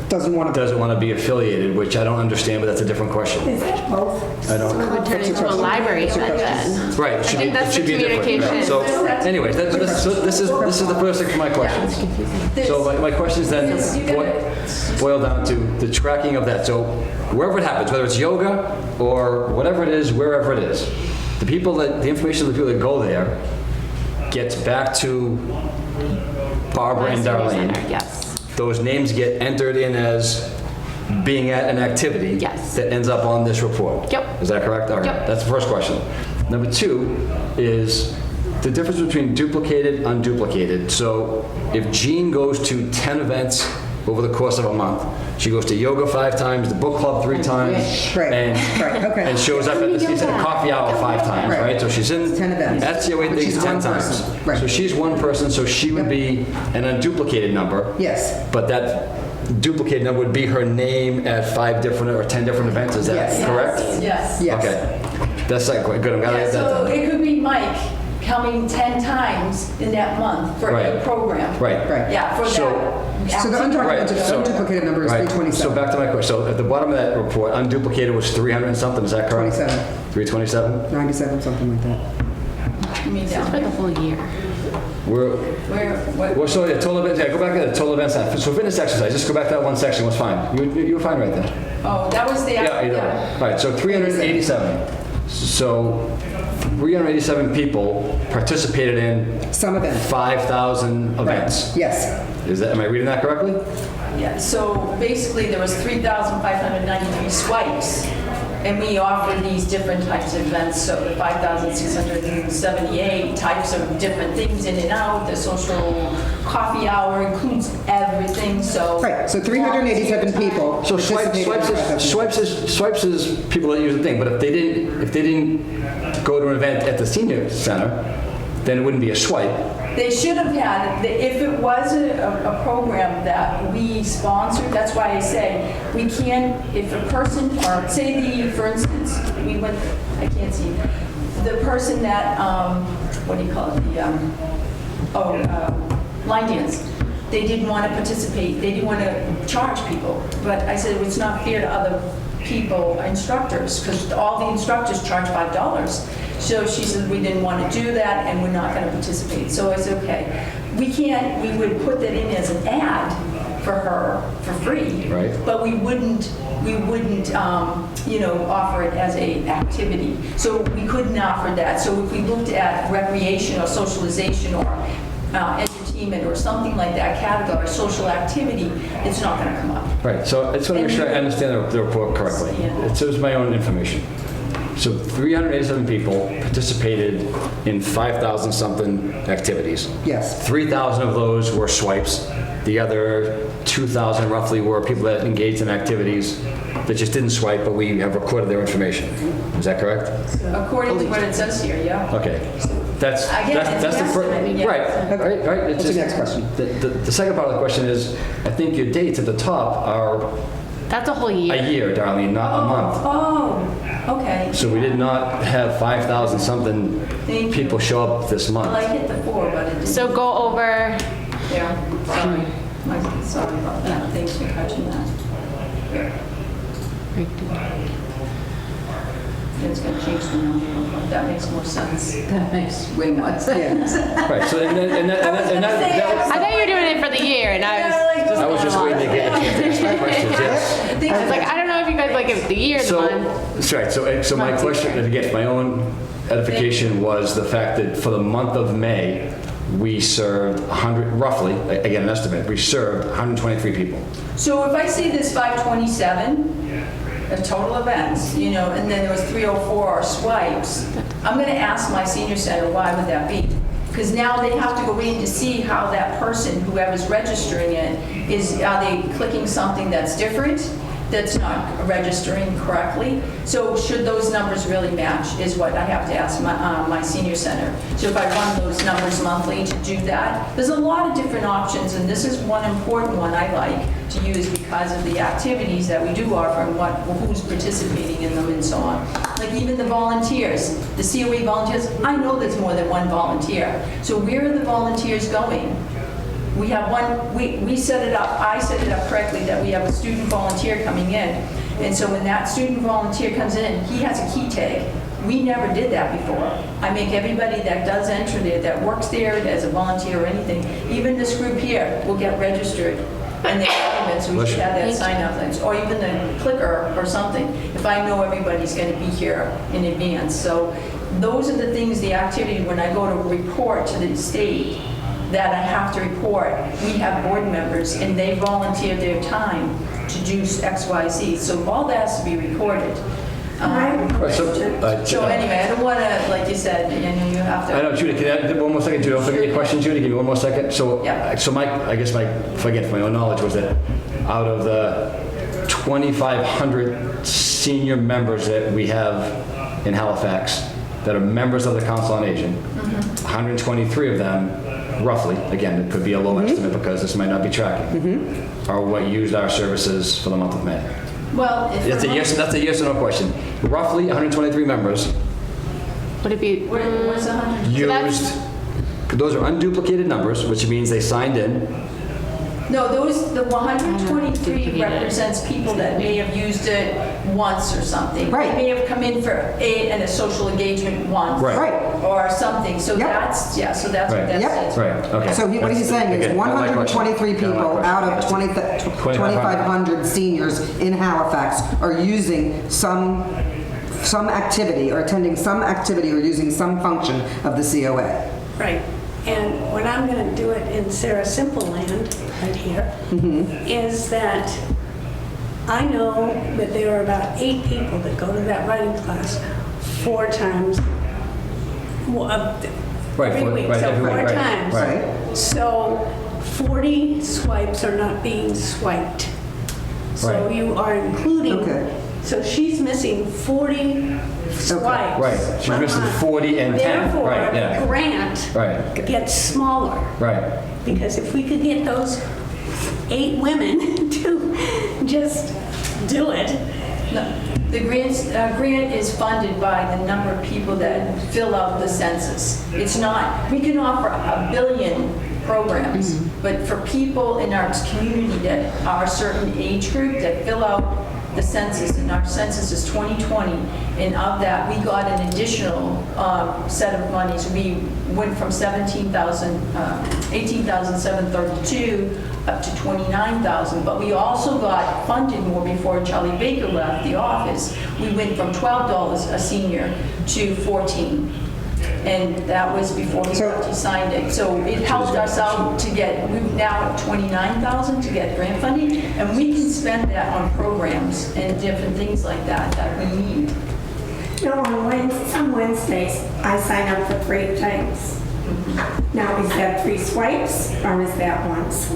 Doesn't want to. doesn't want to be affiliated, which I don't understand, but that's a different question. Is it both? I don't. Would turn into a library event then. Right, it should be, think that's it should the be different. communication. Right. So anyways, this is the first thing for my questions. So my questions then boil down to the tracking of that. So wherever it happens, whether it's yoga or whatever it is, wherever it is, the information of the people that go there gets back to Barbara and Senior Darlene. Center, yes. Those names get entered in as being at an activity Yes. that ends up on this report. Yep. Is that correct? All right. Yep. That's the first question. Number two is the difference between duplicated, unduplicated. So if Jean goes to 10 events over the course of a month, she goes to yoga 5 times, the book club 3 times, Right. and, Right, okay. and shows up at the coffee hour 5 times, Right. right? So she's in 10 events. That's the way But things she's 10 one times. person. Right. So she's one person, so she would be an unduplicated number. Yes. But that duplicated number would be her name at 5 different or 10 different events. Is that Yes. correct? Yes. Yes. Okay. That's like good. I'm glad I Yeah, got that so down. it could be Mike coming 10 times in that month for a Right. program. Right. Right. Yeah, for So- that. So the Right, so- unduplicated number is Right. 327. So back to my question. So at the bottom of that report, unduplicated was 300 and something. Is that correct? 27, 327. 97, something like that. You mean down For the here? whole year. Where, Well, so yeah, total events. Yeah, go back to the total events. So fitness exercise. Just go back to that one section. Was fine. You were fine right there. oh, that was the, Yeah, you know. All right, so 387. So 387 people participated in Some events. 5,000 events. Yes. Am I reading that correctly? yeah, so basically there was 3,593 swipes. And we offer these different types of events, so 5,678 types of different things in and out. The social coffee hour includes everything, so. Right, so 387 people. So participated in 5,000. swipes is people that use the thing, but if they didn't go to an event at the senior center, then it wouldn't be a swipe. They should have had, if it was a program that we sponsored, that's why I say, we can, if a person, or say for instance, we went, I can't see, the person that, what do you call it, line dance, they didn't want to participate, they didn't want to charge people, but I said, it's not fair to other people, instructors, because all the instructors charge $5. So she said we didn't want to do that and we're not going to participate. So I said, okay, we would put that in as an ad for her for free. Right. But we wouldn't, offer it as a activity. So we couldn't offer that. So if we looked at recreation or socialization or entertainment or something like that category, social activity, it's not going to come up. Right, so I just want to make sure I understand the report correctly. It serves my own information. So 387 people participated in 5,000 something activities. Yes. 3,000 of those were swipes. The other 2,000 roughly were people that engaged in activities that just didn't swipe, but we have recorded their information. Is that correct? According to what it says here, yeah. Okay. That's Again, it's the an first. estimate, yeah. Right. It's What's the just- next question? The second part of the question is, I think your dates at the top are That's a whole year. a year, Darlene, not a month. Oh, okay. So we did not have 5,000 something Thank you. people show up this Well, I month. hit the 4, but it didn't. So go over, Yeah, sorry. Sorry about that. Thanks for catching that. Here. It's going to change the number. That makes more sense. That makes way more sense. Right, so that I thought you were doing it for the year and I was just waiting to get a chance to ask my questions, yes. I was like, I don't know if you guys like it the year, the So, month. that's right, so my question, and again, my own edification was the fact that for the month of May, we served 100, roughly, again, an estimate, we served 123 people. So if I see this 527, of total events, and then there was 304 swipes, I'm going to ask my senior center, why would that be? Because now they have to go in to see how that person, whoever's registering it, are they clicking something that's different? that's not registering correctly. So should those numbers really match is what I have to ask my senior center. So if I run those numbers monthly to do that, there's a lot of different options, and this is one important one I like to use because of the activities that we do offer and who's participating in them and so on. Like even the volunteers, the COE volunteers, I know there's more than one volunteer. So where are the volunteers going? We have one, we set it up, I set it up correctly that we have a student volunteer coming in. And so when that student volunteer comes in, he has a key tag. We never did that before. I make everybody that does enter there, that works there as a volunteer or anything, even this group here will get registered. And they so we should have that sign up list, or even the clicker or something, if I know everybody's going to be here in advance. So those are the things, the activity, when I go to report to the state, that I have to report. We have board members and they volunteer their time to do X, Y, Z. So all that has to be recorded. So anyway, I don't want to, like you said, you have to. I know, Judy, can I, one more second, Judy, don't forget your question, Judy, give me one more second. So, Yeah. so if I get my own knowledge, was that out of the 2,500 senior members that we have in Halifax that are members of the Council on Aging, 123 of them, roughly, again, it could be a low estimate because this might not be tracking, are what used our services for the month of May. Well, if That's a yes or no question. Roughly 123 members Would it be? what's 100? used, those are unduplicated numbers, which means they signed in. No, the 123 represents people that may have used it once or something. Right. They may have come in for a social engagement once. Right. Or something. So Yep. that's what that Yep. says. Right, okay. So what he's saying is Again, not my question. 123 Not my people question. out of 2,500 seniors in Halifax are using some activity or attending some activity or using some function of the COA. Right. And when I'm going to do it in Sarah Simple Land, right here, is that I know that there are about 8 people that go to that writing class 4 times Right, every week. So every 4 week, times. Right. So 40 swipes are not being swiped. So Right. you are including, Okay. so she's missing 40 swipes. Right, she's missing 40 and 10. Therefore, Right, yeah. the grant Right, gets smaller. right. Because if we could get those 8 women to just do it, No, the grant is funded by the number of people that fill out the census. It's not, we can offer 1 billion programs, but for people in our community that are a certain age group that fill out the census, and our census is 2020, and of that, we got an additional set of monies. We went from 18,732 up to 29,000, but we also got funded more before Charlie Baker left the office. We went from $12 a senior to 14. And that was before he signed it. So it helped us out to get, we're now at 29,000 to get grant funding, and we can spend that on programs and different things like that that we need. you know, on some Wednesdays, I sign up for 3 times. Now, is that 3 swipes or is that once?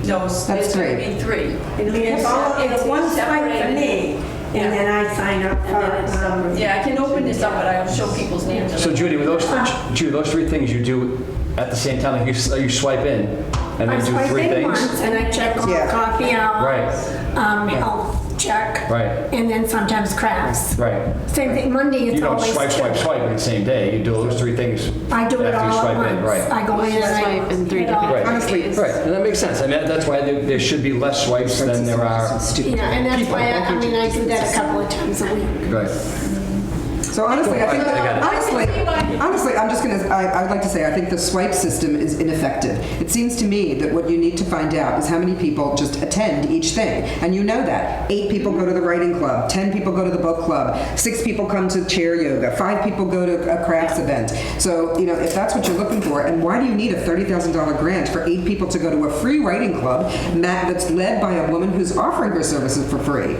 No, it's That's going to great. be 3. It's one swipe for me, and then I sign up for, Yeah, I can open this up, but I'll show people's names. So Judy, with those 3 things you do at the same time, like you swipe in and I then do swipe 3 in things? once and I check off Yeah. coffee hour. Right. Health check. Right. And then sometimes crafts. Right. Same thing, Monday You it's don't always swipe, 2. swipe, swipe in the same day. You do those 3 things I do it after you all swipe at in. once. Right. I go in and I Swipe in 3 hit all- different Honestly, ways. Right, and that makes sense. I mean, that's why there should be less swipes than there are. Yeah, and that's People. why, I do that a couple of times a week. Right. So honestly, I think, I got it. honestly, I'm just gonna, I would like to say, I think the swipe system is ineffective. It seems to me that what you need to find out is how many people just attend each thing. And you know that. 8 people go to the writing club, 10 people go to the book club, 6 people come to chair yoga, 5 people go to a crafts event. So, you know, if that's what you're looking for, and why do you need a $30,000 grant for 8 people to go to a free writing club that's led by a woman who's offering her services for free?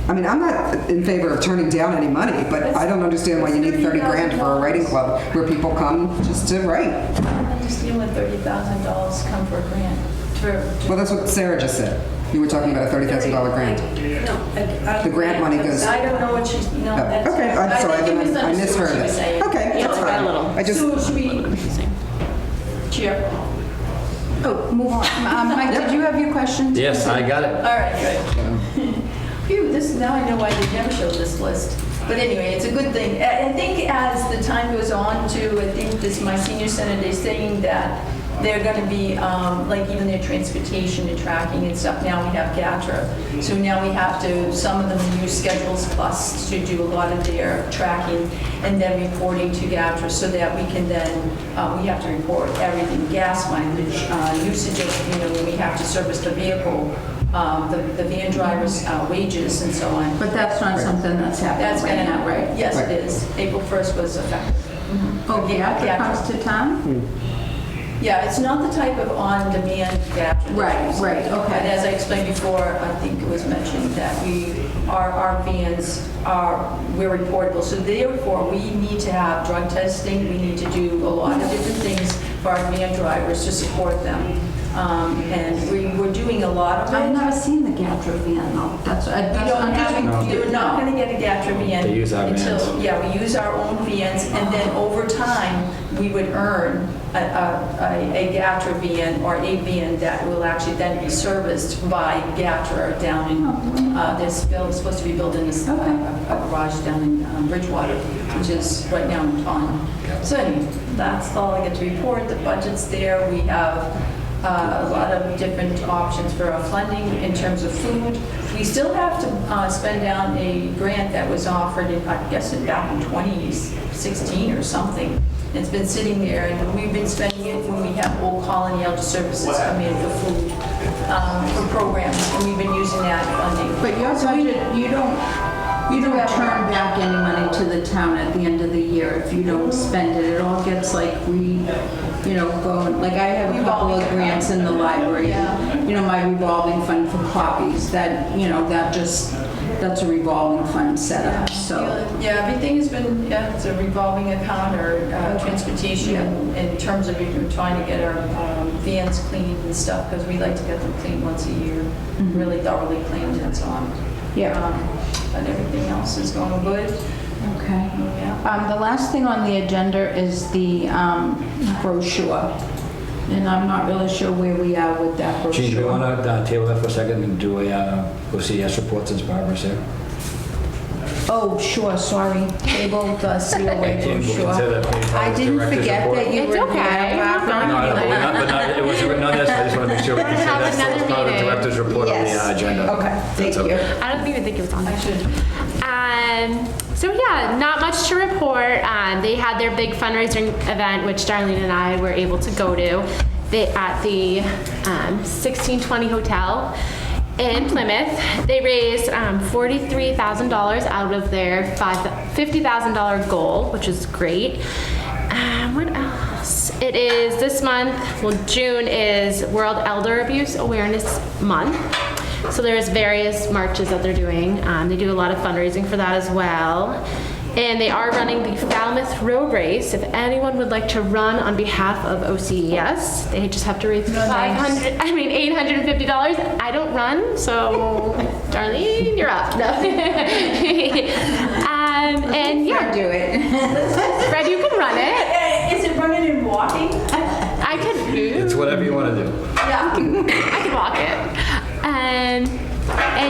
I mean, I'm not in favor of turning down any money, but I don't understand why you need 30 grand for a writing club where people come just to write. I understand when $30,000 come for a grant. Well, that's what Sarah just said. You were talking about a $30,000 grant. No. The grant money goes. I don't know what she's, no, Oh, that's. okay, I'm sorry, I think you then I misunderstood what misheard she was it. saying. Okay, that's fine. I just, So should we? Chair. Oh, move on. Mike, did you have your questions? Yes, I got it. All right, good. Phew, now I know why they never showed this list. But anyway, it's a good thing. I think as the time goes on too, I think this, my senior center, they're saying that they're gonna be, like even their transportation and tracking and stuff, now we have GATRA. So now we have to, some of them use Schedules Plus to do a lot of their tracking and then reporting to GATRA so that we can then, we have to report everything, gas mileage, usage of, when we have to service the vehicle, the van drivers' wages and so on. But that's not something that's happening That's right gonna, now, right? yes, Right. it is. April 1st was effective. Oh, Yeah, yeah, comes to town? Yeah, it's not the type of on-demand GATRA. Right, right, okay. And as I explained before, I think it was mentioned that our vans we're reportable. So therefore, we need to have drug testing. We need to do a lot of different things for our van drivers to support them. And we're doing a lot of it. I've never seen the GATRA van though. That's, You're not going to get a GATRA van. They use our until- vans. Yeah, we use our own vans, and then over time, we would earn a GATRA van or a van that will actually then be serviced by GATRA down in, they're supposed to be building a garage down in Bridgewater, which is right now in Taunton. So anyway, that's all I get to report. The budget's there. We have a lot of different options for our funding in terms of food. We still have to spend down a grant that was offered, I guess, back in 2016 or something. It's been sitting there, and we've been spending it when we have Old Colony Elder Services come in for food, for programs, and we've been using that funding. But your budget, you don't turn back any money to the town at the end of the year if you don't spend it. It all gets like going, like I have a couple of grants in the library. My revolving fund for copies, that's a revolving fund set up, so. Yeah, everything has been, it's a revolving account or transportation in terms of trying to get our vans cleaned and stuff, because we like to get them cleaned once a year, really thoroughly cleaned and so on. But everything else is going good. Okay. Yeah. The last thing on the agenda is the brochure. And I'm not really sure where we are with that brochure. Gene, do you want to table that for a second and do a OCS report since Barbara's here? Oh, sure, sorry. Table the COA brochure. I didn't forget that you It's were okay. there, Barbara. No, it wasn't none of this. I just want to make sure we can say that's still as part of the Another director's report on Yes. the agenda. Okay, thank That's you. okay. I don't even think it was on I there. should. So yeah, not much to report. They had their big fundraising event, which Darlene and I were able to go to at the 1620 Hotel in Plymouth. They raised $43,000 out of their $50,000 goal, which is great. What else? It is this month, June is World Elder Abuse Awareness Month. So there's various marches that they're doing. They do a lot of fundraising for that as well. And they are running the Falmouth Road Race. If anyone would like to run on behalf of OCES, they just have to raise $850. I don't run, so Darlene, you're up. No. And yeah, Do it. Fred, you can run it. Is it running and walking? I can. It's whatever you want to do. Yeah. I can walk it. And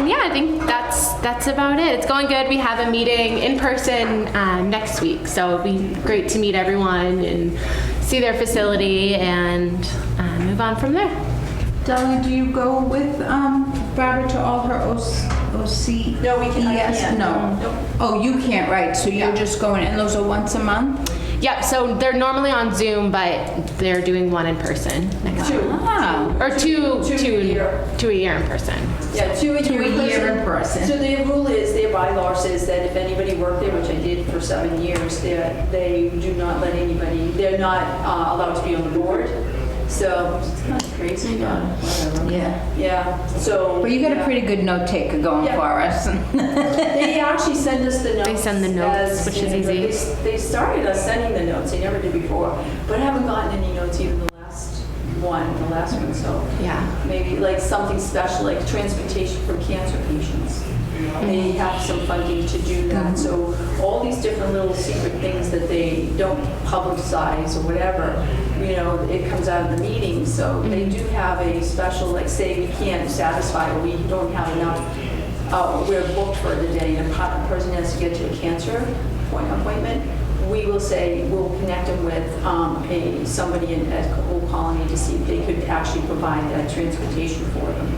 yeah, I think that's about it. It's going good. We have a meeting in person next week, so it'll be great to meet everyone and see their facility and move on from there. Darlene, do you go with Barbara to all her OC? No, we can. I can't. No. Nope. Oh, you can't, right? So you're Yeah. just going, and those are once a month? Yep. So they're normally on Zoom, but they're doing one in person next week. Ah. Or two a year. a year in person. Yeah, two a year in person. So the rule is, their bylaw says that if anybody worked there, which I did for 7 years, they do not let anybody, they're not allowed to be on the board. So it's kind of crazy, but whatever. Yeah. Yeah, so. Well, you got a yeah. pretty good note taker going Yeah. for us. They actually send us the notes. They send the notes, which is easy. They started us sending the notes, they never did before, but I haven't gotten any notes even the last won the last one, so. Yeah. Maybe like something special, like transportation for cancer patients. They have some funding to do that. So all these different little secret things that they don't publicize or whatever, you know, it comes out of the meeting. So they do have a special, like say we can't satisfy or we don't have enough, we're booked for the day and a person has to get to a cancer appointment. We will say, we'll connect them with somebody at Old Colony to see if they could actually provide that transportation for them.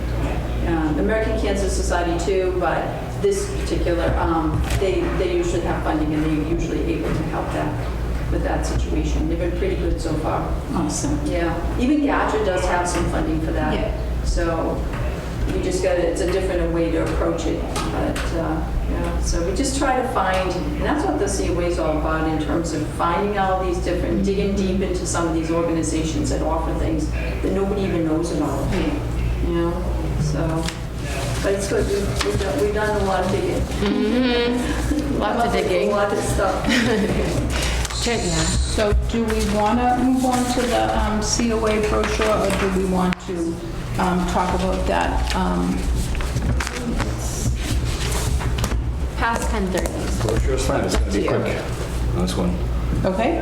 American Cancer Society too, but this particular, they usually have funding and they're usually able to help that with that situation. They've been pretty good so far. Awesome. Yeah, even Gadget does have some funding for that. Yeah. So we just got it's a different way to approach it. But yeah, so we just try to find, and that's what the COA is all about in terms of finding all these different, digging deep into some of these organizations that offer things that nobody even knows about. You know, so. But it's good. We've done a lot of digging. Mm-hmm. Lots of digging. A lot of stuff. Yeah. So do we want to move on to the COA brochure, or do we want to talk about that? Past 10:30. Brochure's fine, it's gonna be Up to quick on this one. Okay?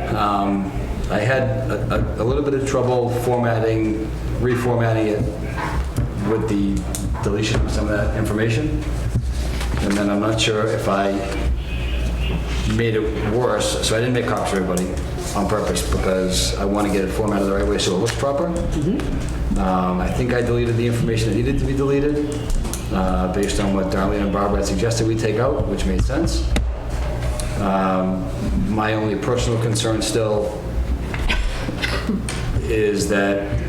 I had a little bit of trouble reformatting it with the deletion of some of that information. And then I'm not sure if I made it worse, so I didn't make copies for everybody on purpose because I want to get it formatted the right way so it looks proper. I think I deleted the information that needed to be deleted based on what Darlene and Barbara had suggested we take out, which made sense. My only personal concern still is that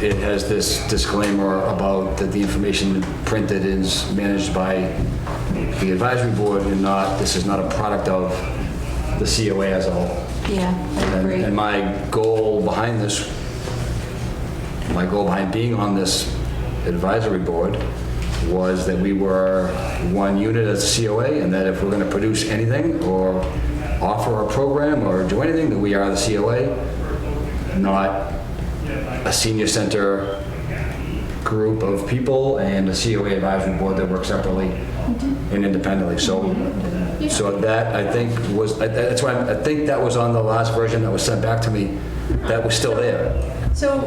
it has this disclaimer about that the information printed is managed by the advisory board and this is not a product of the COA as a whole. Yeah, I agree. And my goal behind being on this advisory board was that we were one unit as a COA, and that if we're going to produce anything or offer a program or do anything, that we are the COA, not a senior center group of people and a COA advisory board that works separately and independently. So that I think was, that's why I think that was on the last version that was sent back to me. That was still there. So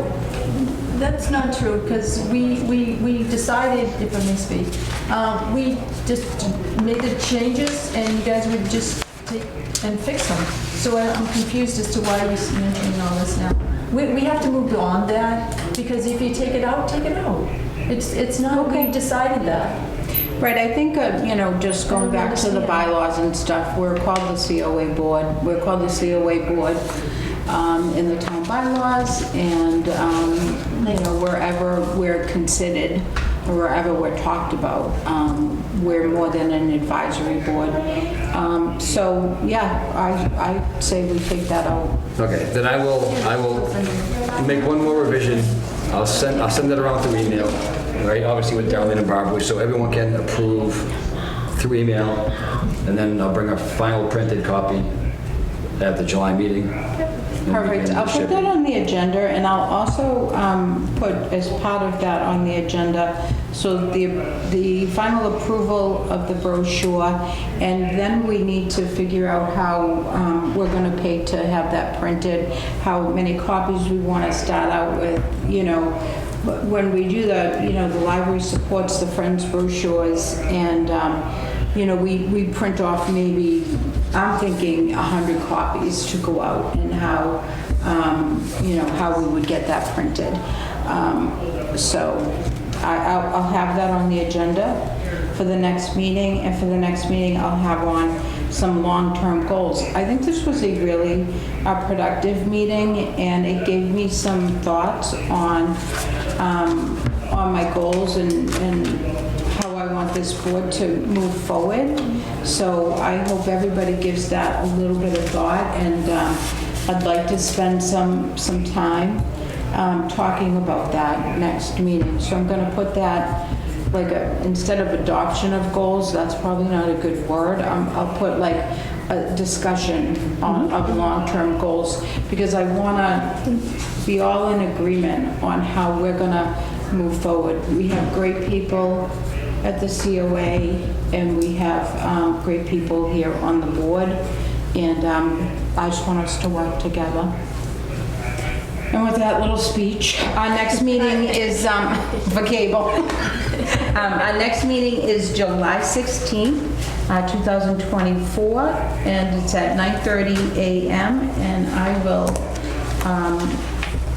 that's not true, because we decided, if I may speak, we just made the changes and you guys would just take and fix them. So I'm confused as to why you're mentioning all this now. We have to move beyond that, because if you take it out, take it out. It's not, we decided that. Right, I think, just going back to the bylaws and stuff, we're called the COA board. We're called the COA board in the town bylaws, and, wherever we're considered, or wherever we're talked about, we're more than an advisory board. So, yeah, I say we take that out. Okay, then I will make one more revision. I'll send it around through email, right? Obviously with Darlene and Barbara, so everyone can approve through email, and then I'll bring a final printed copy at the July meeting. Perfect. I'll put that on the agenda, and I'll also put as part of that on the agenda, so the final approval of the brochure, and then we need to figure out how we're going to pay to have that printed, how many copies we want to start out with, when we do the library supports the Friends brochures, and we print off maybe, I'm thinking 100 copies to go out, and how we would get that printed. So I'll have that on the agenda for the next meeting, and for the next meeting I'll have on some long-term goals. I think this was a really productive meeting, and it gave me some thoughts on my goals and how I want this board to move forward. So I hope everybody gives that a little bit of thought, and I'd like to spend some time talking about that next meeting. So I'm going to put that like instead of adoption of goals, that's probably not a good word. I'll put like a discussion of long-term goals, because I want to be all in agreement on how we're going to move forward. We have great people at the COA, and we have great people here on the board, and I just want us to work together. And with that little speech, our next meeting is for cable. Our next meeting is July 16th, 2024, and it's at 9:30 a.m. And I will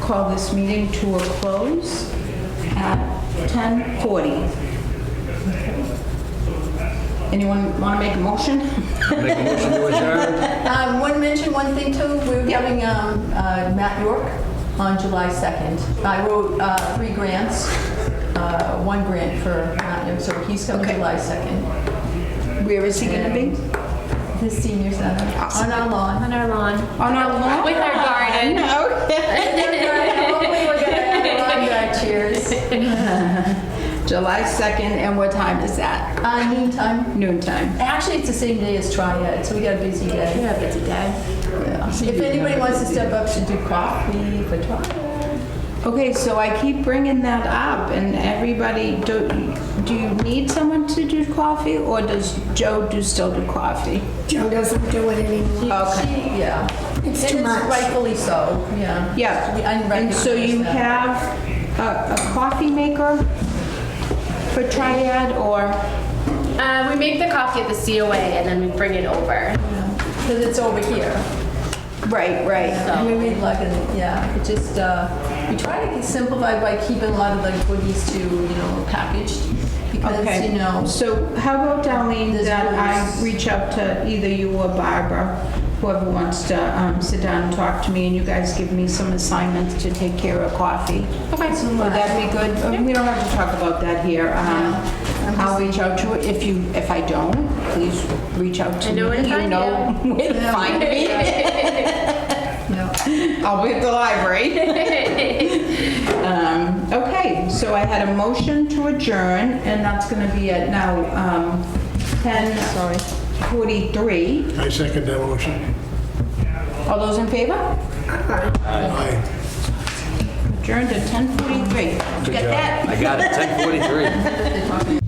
call this meeting to a close at 10:40. Anyone want to make a motion? Make a motion to adjourn. Want to mention one thing too? We're having Matt York on July 2nd. I wrote 3 grants, 1 grant for Matt York, so he's coming July 2nd. Where is he going to be? The senior center. On our lawn. On our lawn. On our lawn? With our garden. Okay. Hopefully we're going to have cheers. July 2nd, and what time is that? Noontime. Noontime. Actually, it's the same day as Triad, so we got a busy day. Yeah, it's a day. If anybody wants to step up to do coffee for Triad. Okay, so I keep bringing that up, and everybody, do you need someone to do coffee, or does Joe still do coffee? Joe doesn't do it anymore. Okay. Yeah. It's And too much. Rightfully so, yeah. Yeah, I and so you recognize have a coffee maker for Triad, or? We make the coffee at the COA and then we bring it over. Because it's over here. Right, right. I mean, we'd like it, yeah, it just, we try to simplify by keeping a lot of the goodies to, packaged. Because, Okay, so how about, Darlene, There's that I rules. reach out to either you or Barbara, whoever wants to sit down and talk to me, and you guys give me some assignments to take care of coffee. Okay. Would that be good? We don't have to talk about that here. I'll reach out to it. If I don't, please reach out to me. I know where to find You know where to find me. I'll be at the library. Okay, so I had a motion to adjourn, and that's going to be at now 10:43. I second that motion. All those in favor? Aye. Adjourned at 10:43. Good Get job. that? I got it, 10:43.